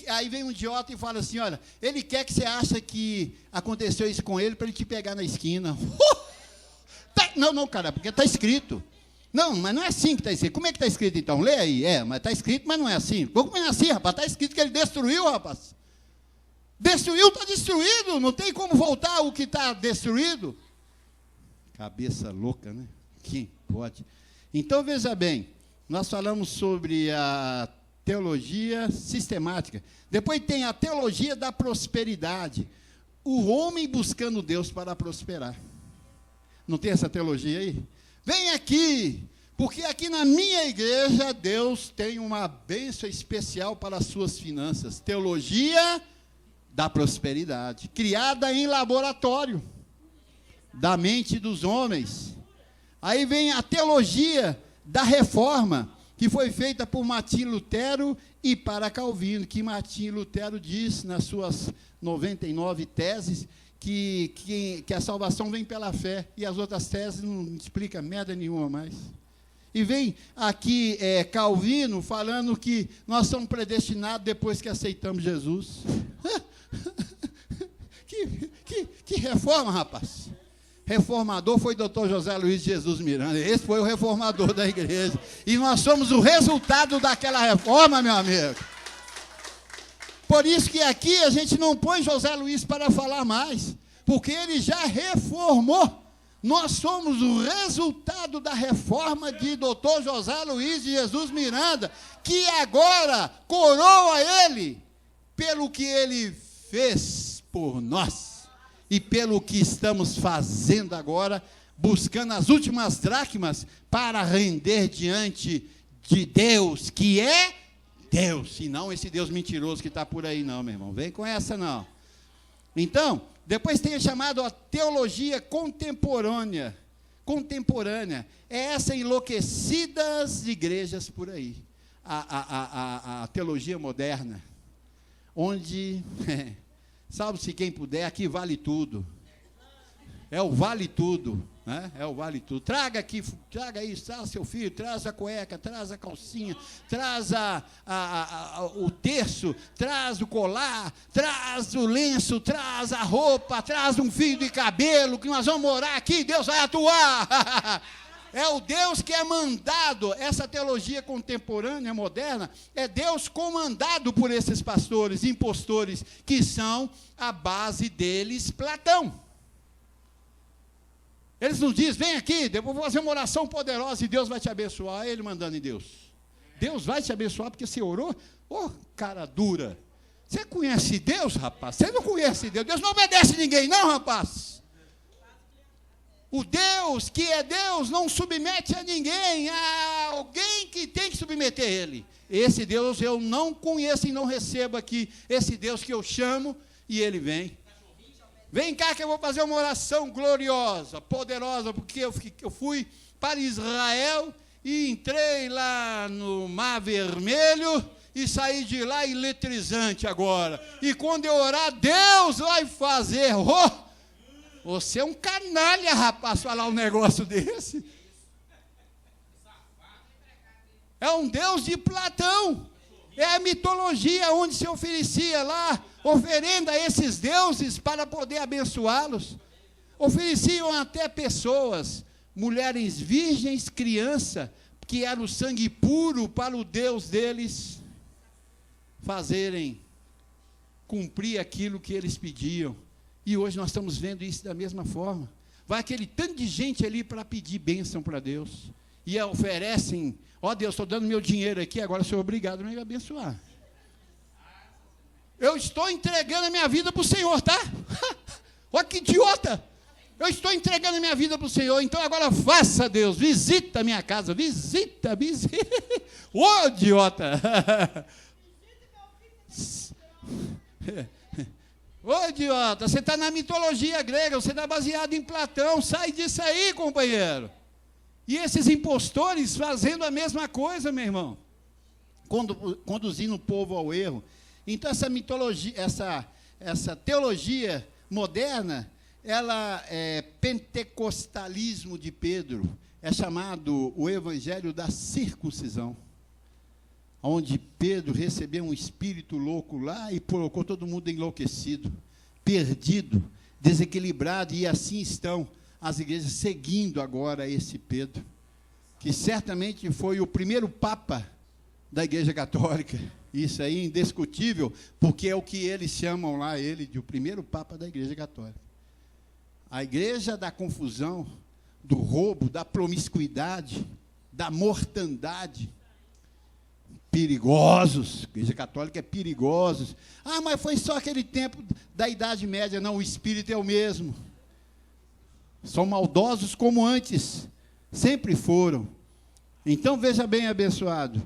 Aí vem um idiota e fala assim, olha, ele quer que você ache que aconteceu isso com ele para ele te pegar na esquina. Não, cara, porque está escrito. Não, mas não é assim que está escrito. Como é que está escrito então? Lê aí. Mas está escrito, mas não é assim. Como não é assim, rapaz? Está escrito que ele destruiu, rapaz. Destruiu, está destruído. Não tem como voltar o que está destruído. Cabeça louca, né? Quem pode? Então, veja bem, nós falamos sobre a teologia sistemática. Depois tem a teologia da prosperidade. O homem buscando Deus para prosperar. Não tem essa teologia aí? Vem aqui, porque aqui na minha igreja, Deus tem uma bênção especial para as suas finanças. Teologia da prosperidade, criada em laboratório, da mente dos homens. Aí vem a teologia da reforma, que foi feita por Martinho Lutero e para Calvino, que Martinho Lutero diz nas suas 99 teses, que a salvação vem pela fé, e as outras teses não explicam merda nenhuma mais. E vem aqui Calvino falando que nós somos predestinados depois que aceitamos Jesus. Que reforma, rapaz! Reformador foi o Dr. José Luiz Jesus Miranda. Esse foi o reformador da igreja. E nós somos o resultado daquela reforma, meu amigo. Por isso que aqui a gente não põe José Luiz para falar mais, porque ele já reformou. Nós somos o resultado da reforma de Dr. José Luiz de Jesus Miranda, que agora coroa ele pelo que ele fez por nós e pelo que estamos fazendo agora, buscando as últimas dracmas para render diante de Deus, que é Deus, e não esse Deus mentiroso que está por aí não, meu irmão, vem com essa não. Então, depois tem chamado a teologia contemporânea, é essa enlouquecidas igrejas por aí, a teologia moderna, onde, salve-se quem puder, aqui vale tudo, é o vale tudo, né? É o vale tudo. Traga aqui, traga isso, traz seu filho, traz a cueca, traz a calcinha, traz o terço, traz o colar, traz o lenço, traz a roupa, traz um fio de cabelo, que nós vamos morar aqui, Deus vai atuar. É o Deus que é mandado, essa teologia contemporânea, moderna, é Deus comandado por esses pastores, impostores, que são a base deles, Platão. Eles nos dizem, vem aqui, eu vou fazer uma oração poderosa e Deus vai te abençoar. Ele mandando em Deus. Deus vai te abençoar porque você orou? Ô, cara dura. Você conhece Deus, rapaz? Você não conhece Deus. Deus não obedece ninguém, não, rapaz. O Deus que é Deus não submete a ninguém. Há alguém que tem que submeter ele. Esse Deus eu não conheço e não recebo aqui. Esse Deus que eu chamo e ele vem. Vem cá que eu vou fazer uma oração gloriosa, poderosa, porque eu fui para Israel e entrei lá no Mar Vermelho e saí de lá eletrizante agora. E quando eu orar, Deus vai fazer. Oh, você é um canalha, rapaz, falar um negócio desse. É um Deus de Platão. É a mitologia onde se oferecia lá oferenda a esses deuses para poder abençoá-los. Ofereciam até pessoas, mulheres virgens, criança, que era o sangue puro para o Deus deles fazerem, cumprir aquilo que eles pediam. E hoje nós estamos vendo isso da mesma forma. Vai aquele tanto de gente ali para pedir bênção para Deus. E oferecem, ó Deus, estou dando meu dinheiro aqui, agora sou obrigado a me abençoar. Eu estou entregando a minha vida para o Senhor, tá? Olha que idiota! Eu estou entregando a minha vida para o Senhor, então agora faça, Deus, visita a minha casa, visita. Ô, idiota! Ô, idiota, você está na mitologia grega, você está baseado em Platão, sai disso aí, companheiro. E esses impostores fazendo a mesma coisa, meu irmão, conduzindo o povo ao erro. Então, essa mitologia, essa teologia moderna, ela é pentecostalismo de Pedro, é chamado o evangelho da circuncisão, onde Pedro recebeu um espírito louco lá e colocou todo mundo enlouquecido, perdido, desequilibrado, e assim estão as igrejas seguindo agora esse Pedro, que certamente foi o primeiro papa da Igreja Católica. Isso aí é indiscutível, porque é o que eles chamam lá, ele de o primeiro papa da Igreja Católica. A igreja da confusão, do roubo, da promiscuidade, da mortandade. Perigosos, a Igreja Católica é perigosos. Ah, mas foi só aquele tempo da Idade Média. Não, o espírito é o mesmo. São maldosos como antes, sempre foram. Então, veja bem, abençoado,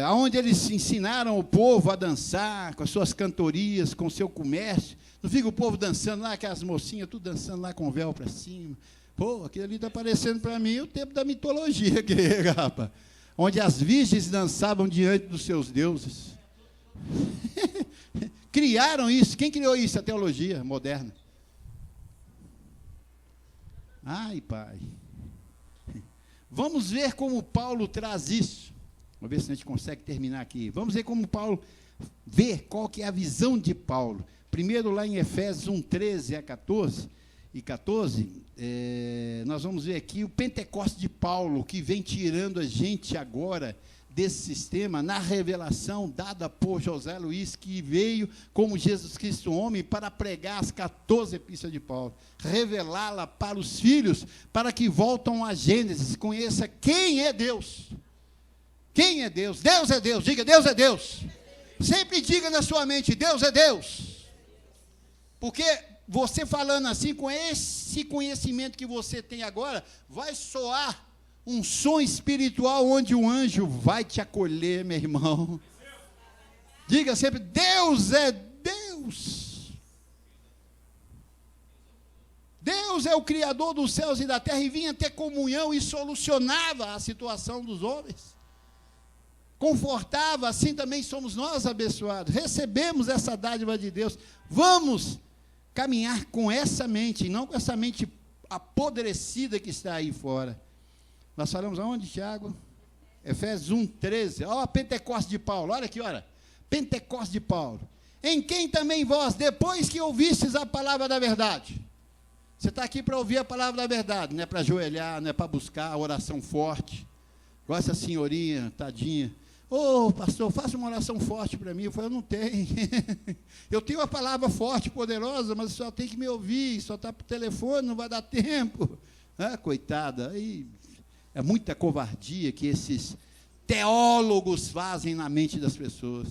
aonde eles ensinaram o povo a dançar, com as suas cantorias, com o seu comércio, não fica o povo dançando lá, aquelas mocinhas, tudo dançando lá com o véu para cima. Pô, aquilo ali está parecendo para mim o tempo da mitologia grega, rapaz, onde as virgens dançavam diante dos seus deuses. Criaram isso. Quem criou isso? A teologia moderna. Ai, pai. Vamos ver como Paulo traz isso. Vamos ver se a gente consegue terminar aqui. Vamos ver como Paulo vê qual que é a visão de Paulo. Primeiro, lá em Efésios 1, 13 a 14, nós vamos ver aqui o Pentecostes de Paulo, que vem tirando a gente agora desse sistema na revelação dada por José Luiz, que veio como Jesus Cristo homem para pregar as 14 epístolas de Paulo, revelá-la para os filhos, para que voltam a Gênesis, conheça quem é Deus. Quem é Deus? Deus é Deus. Diga, Deus é Deus. Sempre diga na sua mente, Deus é Deus. Porque você falando assim, com esse conhecimento que você tem agora, vai soar um som espiritual onde um anjo vai te acolher, meu irmão. Diga sempre, Deus é Deus. Deus é o Criador dos céus e da terra e vinha ter comunhão e solucionava a situação dos homens. Confortava, assim também somos nós abençoados. Recebemos essa dádiva de Deus. Vamos caminhar com essa mente, e não com essa mente apodrecida que está aí fora. Nós falamos aonde, Tiago? Efésios 1:13. Olha a Pentecostes de Paulo, olha aqui, olha. Pentecostes de Paulo. Em quem também vós, depois que ouvistes a palavra da verdade. Você está aqui para ouvir a palavra da verdade, não é para ajoelhar, não é para buscar a oração forte. Igual essa senhorinha, tadinha. Ô, pastor, faça uma oração forte para mim. Eu falei, eu não tenho. Eu tenho uma palavra forte, poderosa, mas só tem que me ouvir, só está por telefone, não vai dar tempo. Ah, coitada, aí... É muita covardia que esses teólogos fazem na mente das pessoas.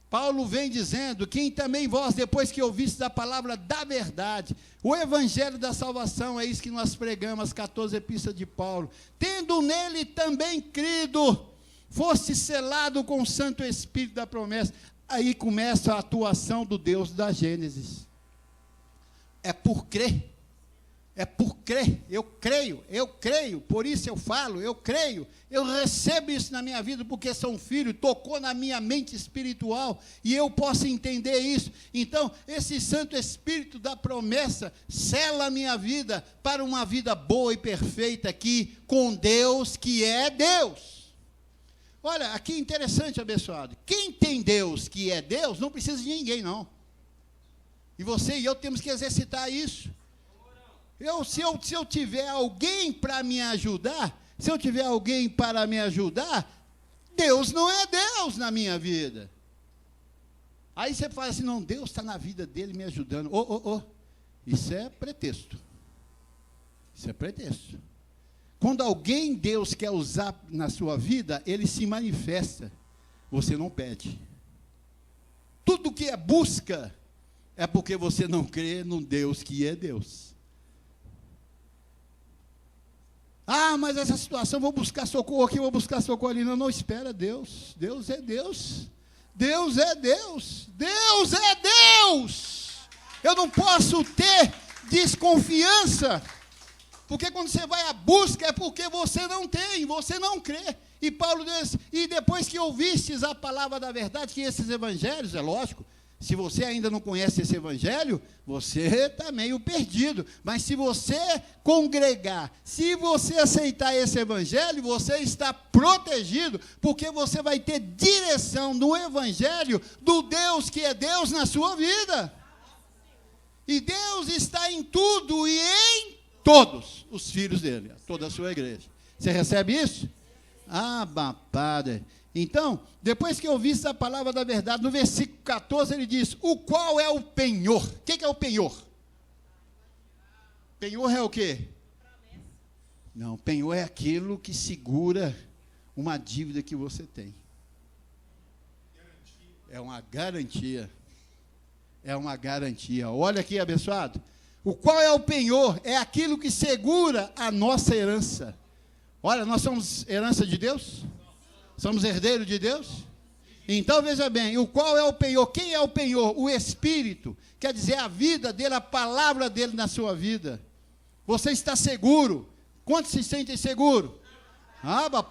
Paulo vem dizendo, quem também vós, depois que ouvistes a palavra da verdade, o evangelho da salvação, é isso que nós pregamos, as 14 epístolas de Paulo, tendo nele também crido, foste selado com o Santo Espírito da promessa. Aí começa a atuação do Deus da Gênesis. É por crer. É por crer, eu creio, por isso eu falo, eu creio, eu recebo isso na minha vida, porque sou um filho, tocou na minha mente espiritual, e eu posso entender isso. Então, esse Santo Espírito da promessa, sela a minha vida, para uma vida boa e perfeita aqui, com Deus, que é Deus. Olha, aqui é interessante, abençoado, quem tem Deus, que é Deus, não precisa de ninguém, não. E você e eu temos que exercitar isso. Se eu tiver alguém para me ajudar, Deus não é Deus na minha vida. Aí você fala assim, não, Deus está na vida dele me ajudando. Isso é pretexto. Isso é pretexto. Quando alguém Deus quer usar na sua vida, ele se manifesta. Você não pede. Tudo que é busca, é porque você não crê num Deus que é Deus. Ah, mas essa situação, vou buscar socorro aqui, vou buscar socorro ali. Não, espera, Deus. Deus é Deus. Deus é Deus. Deus é Deus. Eu não posso ter desconfiança, porque quando você vai à busca, é porque você não tem, você não crê. E Paulo diz, e depois que ouvistes a palavra da verdade, que esses evangelhos, é lógico, se você ainda não conhece esse evangelho, você está meio perdido. Mas se você congregar, se você aceitar esse evangelho, você está protegido, porque você vai ter direção no evangelho do Deus que é Deus na sua vida. E Deus está em tudo e em todos os filhos dele, toda a sua igreja. Você recebe isso? Ah, Padre. Então, depois que eu vi essa palavra da verdade, no versículo 14 ele diz, o qual é o penhor? O que é o penhor? Penhor é o quê? Não, penhor é aquilo que segura uma dívida que você tem. É uma garantia. É uma garantia. Olha aqui, abençoado. O qual é o penhor? É aquilo que segura a nossa herança. Olha, nós somos herança de Deus? Somos herdeiros de Deus? Então, veja bem, o qual é o penhor? Quem é o penhor? O Espírito. Quer dizer, a vida dele, a palavra dele na sua vida. Você está seguro. Quantos se sentem seguros?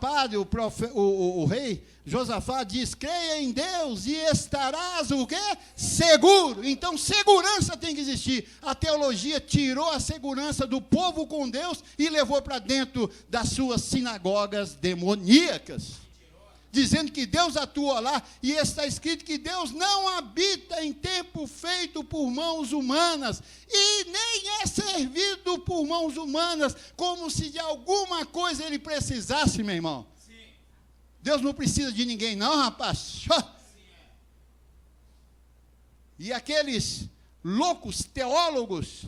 Padre, o rei Josafá diz, creia em Deus e estarás o quê? Seguro. Então, segurança tem que existir. A teologia tirou a segurança do povo com Deus e levou para dentro das suas sinagogas demoníacas. Dizendo que Deus atua lá, e está escrito que Deus não habita em templo feito por mãos humanas, e nem é servido por mãos humanas, como se de alguma coisa ele precisasse, meu irmão. Sim. Deus não precisa de ninguém, não, rapaz. E aqueles loucos teólogos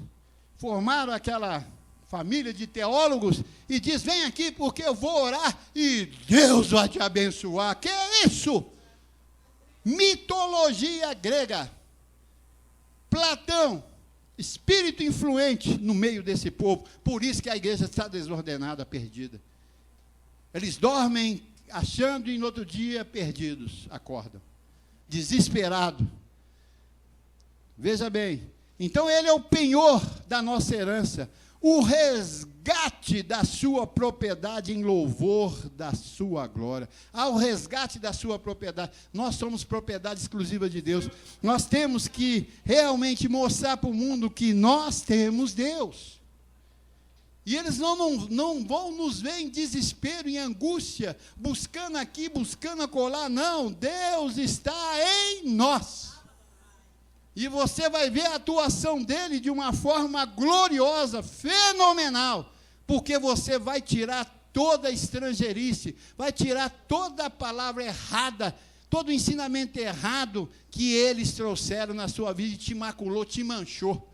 formaram aquela família de teólogos e diz: vem aqui porque eu vou orar e Deus vai te abençoar. Que é isso? Mitologia grega. Platão, espírito influente no meio desse povo. Por isso que a igreja está desordenada, perdida. Eles dormem achando e no outro dia perdidos, acordam. Desesperado. Veja bem, então ele é o penhor da nossa herança, o resgate da sua propriedade em louvor da sua glória. Ao resgate da sua propriedade. Nós somos propriedade exclusiva de Deus. Nós temos que realmente mostrar para o mundo que nós temos Deus. E eles não vão nos ver em desespero, em angústia, buscando aqui, buscando acolá. Não, Deus está em nós. E você vai ver a atuação dele de uma forma gloriosa, fenomenal, porque você vai tirar toda a estrangeirice, vai tirar toda a palavra errada, todo o ensinamento errado que eles trouxeram na sua vida e te maculou, te manchou.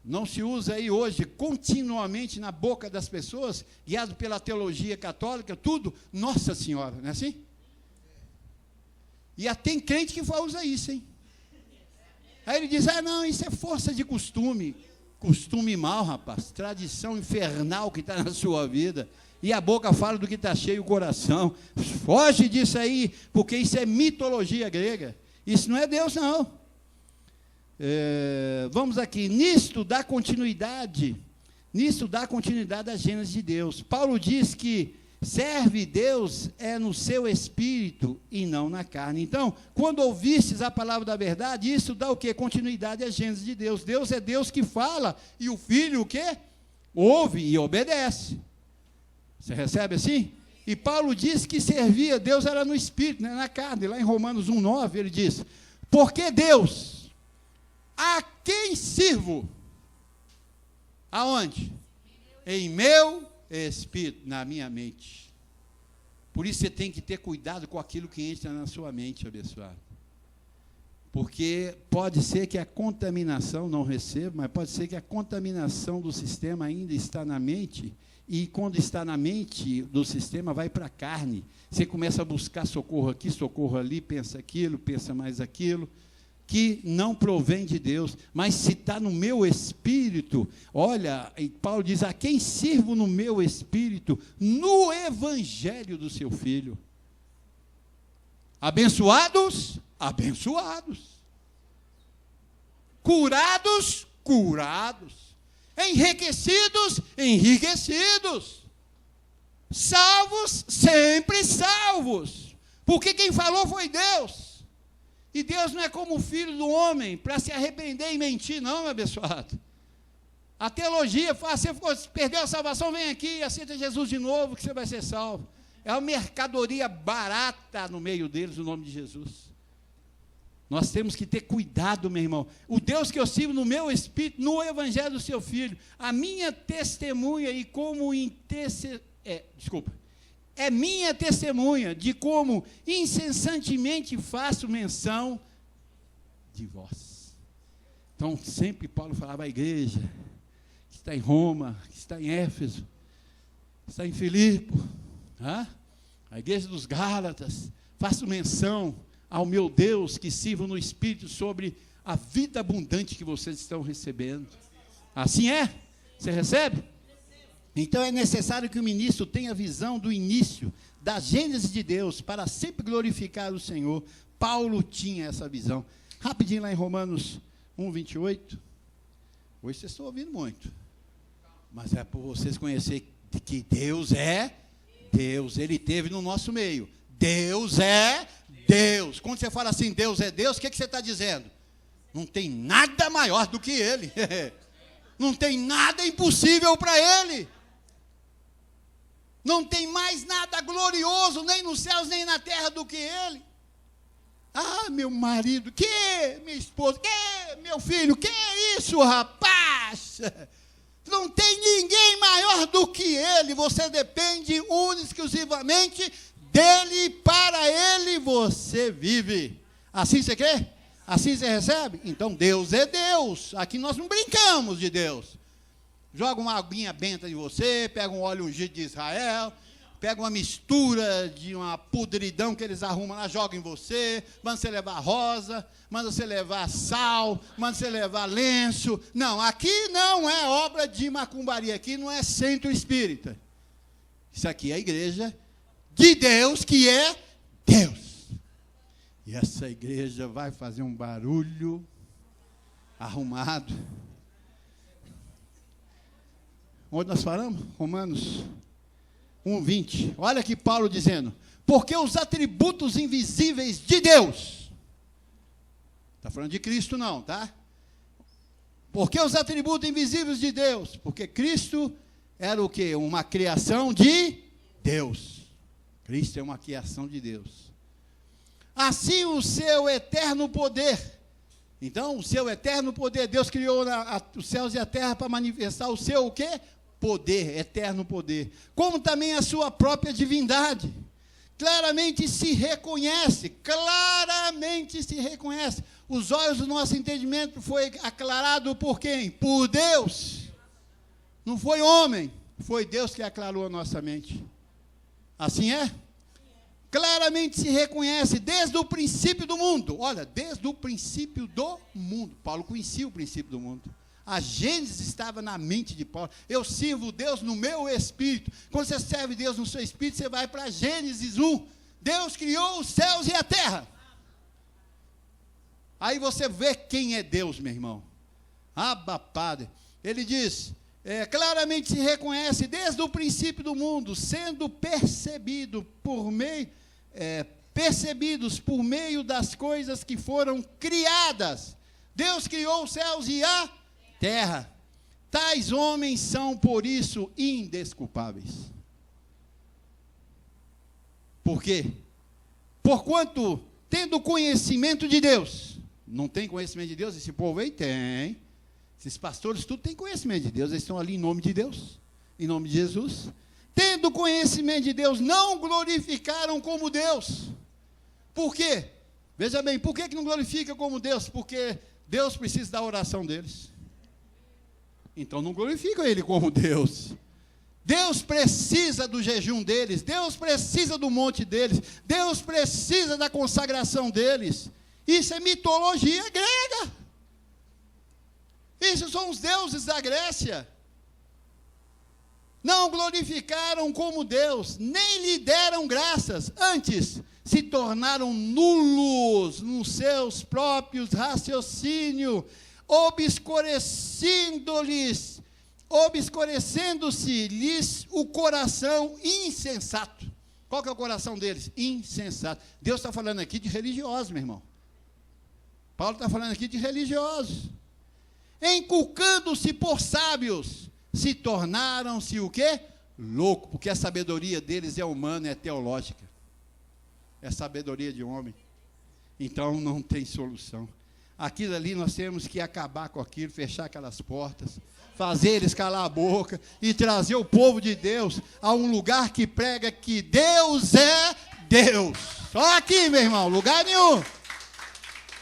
Não se usa aí hoje, continuamente na boca das pessoas, guiado pela teologia católica, tudo, Nossa Senhora, não é assim? E até tem crente que usa isso, hein? Aí ele diz: não, isso é força de costume. Costume mal, rapaz. Tradição infernal que está na sua vida. E a boca fala do que está cheio o coração. Foge disso aí, porque isso é mitologia grega. Isso não é Deus, não. Vamos aqui. Nisto dá continuidade à Gênesis de Deus. Paulo diz que serve Deus é no seu espírito e não na carne. Então, quando ouvistes a palavra da verdade, isso dá o quê? Continuidade à Gênesis de Deus. Deus é Deus que fala, e o Filho o quê? Ouve e obedece. Você recebe assim? E Paulo diz que servia, Deus era no espírito, não é na carne. Lá em Romanos 1,9 ele diz: porque Deus, a quem sirvo? Aonde? Em meu espírito, na minha mente. Por isso você tem que ter cuidado com aquilo que entra na sua mente, abençoado. Porque pode ser que a contaminação, não receba, mas pode ser que a contaminação do sistema ainda está na mente, e quando está na mente do sistema, vai para a carne. Você começa a buscar socorro aqui, socorro ali, pensa aquilo, pensa mais aquilo, que não provém de Deus, mas se está no meu espírito, olha, e Paulo diz: a quem sirvo no meu espírito, no evangelho do seu Filho. Abençoados, abençoados. Curados, curados. Enriquecidos, enriquecidos. Salvos, sempre salvos. Porque quem falou foi Deus. E Deus não é como o filho do homem, para se arrepender e mentir, não, meu abençoado. A teologia fala: você perdeu a salvação, vem aqui e aceita Jesus de novo, que você vai ser salvo. É uma mercadoria barata no meio deles, no nome de Jesus. Nós temos que ter cuidado, meu irmão. O Deus que eu sirvo no meu espírito, no evangelho do seu Filho, a minha testemunha e como é minha testemunha de como incessantemente faço menção de vós. Então, sempre Paulo falava à igreja, que está em Roma, que está em Éfeso, que está em Filipe, a igreja dos Gálatas, faço menção ao meu Deus que sirvo no Espírito sobre a vida abundante que vocês estão recebendo. Assim é? Você recebe? Então é necessário que o ministro tenha visão do início, da gênese de Deus, para sempre glorificar o Senhor. Paulo tinha essa visão. Rapidinho lá em Romanos 1:28. Hoje vocês estão ouvindo muito. Mas é por vocês conhecerem que Deus é Deus. Ele esteve no nosso meio. Deus é Deus. Quando você fala assim, Deus é Deus, o que você está dizendo? Não tem nada maior do que Ele. Não tem nada impossível para Ele. Não tem mais nada glorioso, nem nos céus, nem na terra, do que Ele. Ah, meu marido, que? Minha esposa, que? Meu filho, que é isso, rapaz? Não tem ninguém maior do que Ele. Você depende única e exclusivamente dEle, para Ele você vive. Assim você crê? Assim você recebe? Então Deus é Deus. Aqui nós não brincamos de Deus. Joga uma aguinha benta em você, pega um óleo ungido de Israel, pega uma mistura de uma podridão que eles arrumam lá, joga em você, manda você levar rosa, manda você levar sal, manda você levar lenço. Não, aqui não é obra de macumbaria, aqui não é centro espírita. Isso aqui é a igreja de Deus, que é Deus. E essa igreja vai fazer um barulho arrumado. Onde nós paramos? Romanos 1:20. Olha aqui Paulo dizendo: porque os atributos invisíveis de Deus, está falando de Cristo não, tá? Porque os atributos invisíveis de Deus, porque Cristo era o quê? Uma criação de Deus. Cristo é uma criação de Deus. Assim o seu eterno poder. Então, o seu eterno poder, Deus criou os céus e a terra para manifestar o seu o quê? Poder, eterno poder. Como também a sua própria divindade. Claramente se reconhece, Os olhos do nosso entendimento foi aclarado por quem? Por Deus. Não foi homem, foi Deus que aclarou a nossa mente. Assim é? Claramente se reconhece desde o princípio do mundo. Olha, desde o princípio do mundo. Paulo conhecia o princípio do mundo. A Gênesis estava na mente de Paulo. Eu sirvo Deus no meu espírito. Quando você serve Deus no seu espírito, você vai para Gênesis 1. Deus criou os céus e a terra. Aí você vê quem é Deus, meu irmão. Abba, Padre. Ele diz, claramente se reconhece desde o princípio do mundo, sendo percebidos por meio das coisas que foram criadas. Deus criou os céus e a terra. Tais homens são, por isso, indesculpáveis. Por quê? Porquanto, tendo conhecimento de Deus, não tem conhecimento de Deus? Esse povo aí tem. Esses pastores tudo têm conhecimento de Deus, eles estão ali em nome de Deus, em nome de Jesus. Tendo conhecimento de Deus, não glorificaram como Deus. Por quê? Veja bem, por que não glorifica como Deus? Porque Deus precisa da oração deles. Então não glorificam Ele como Deus. Deus precisa do jejum deles, Deus precisa do monte deles, Deus precisa da consagração deles. Isso é mitologia grega. Isso são os deuses da Grécia. Não glorificaram como Deus, nem lhe deram graças. Antes, se tornaram nulos nos seus próprios raciocínios, obscurecendo-se-lhes o coração insensato. Qual que é o coração deles? Insensato. Deus está falando aqui de religiosos, meu irmão. Paulo está falando aqui de religiosos. Enculcando-se por sábios, se tornaram-se o quê? Louco, porque a sabedoria deles é humana, é teológica. É sabedoria de homem. Então não tem solução. Aquilo ali nós temos que acabar com aquilo, fechar aquelas portas, fazer eles calar a boca e trazer o povo de Deus a um lugar que prega que Deus é Deus. Só aqui, meu irmão, lugar nenhum.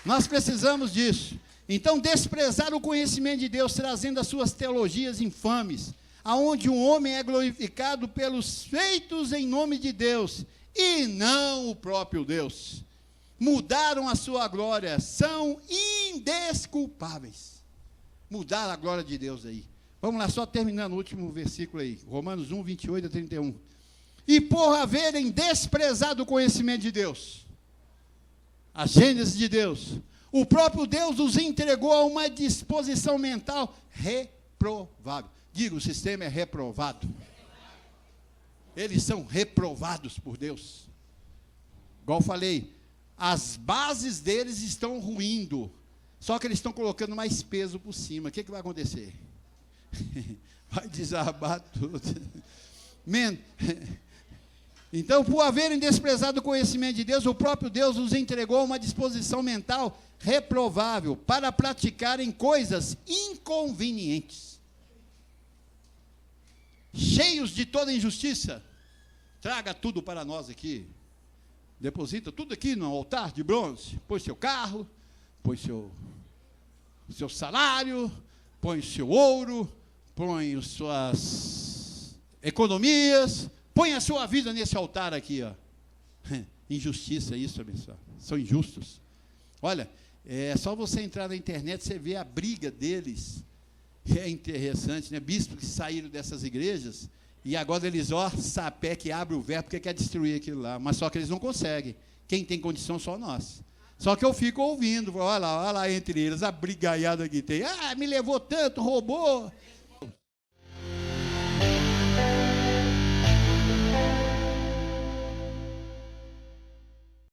Nós precisamos disso. Então, desprezar o conhecimento de Deus, trazendo as suas teologias infames, aonde um homem é glorificado pelos feitos em nome de Deus, e não o próprio Deus. Mudaram a sua glória, são indesculpáveis. Mudaram a glória de Deus aí. Vamos lá, só terminando o último versículo aí, Romanos 1, 28 a 31. E por haverem desprezado o conhecimento de Deus, a Gênesis de Deus, o próprio Deus os entregou a uma disposição mental reprovável. Diga, o sistema é reprovado. Eles são reprovados por Deus. Igual eu falei, as bases deles estão ruindo. Só que eles estão colocando mais peso por cima. O que vai acontecer? Vai desabar tudo. Então, por haverem desprezado o conhecimento de Deus, o próprio Deus os entregou a uma disposição mental reprovável para praticarem coisas inconvenientes. cheios de toda injustiça, traga tudo para nós aqui. Deposita tudo aqui no altar de bronze. Põe seu carro, põe seu salário, põe seu ouro, põe as suas economias, põe a sua vida nesse altar aqui, ó. Injustiça isso, abençoado. São injustos. Olha, é só você entrar na internet, você vê a briga deles. É interessante, né? Bispos que saíram dessas igrejas, e agora eles, sapé que abre o verbo, porque quer destruir aquilo lá. Mas só que eles não conseguem. Quem tem condição, só nós. Só que eu fico ouvindo, olha lá entre eles, a brigaiada que tem. Me levou tanto, roubou.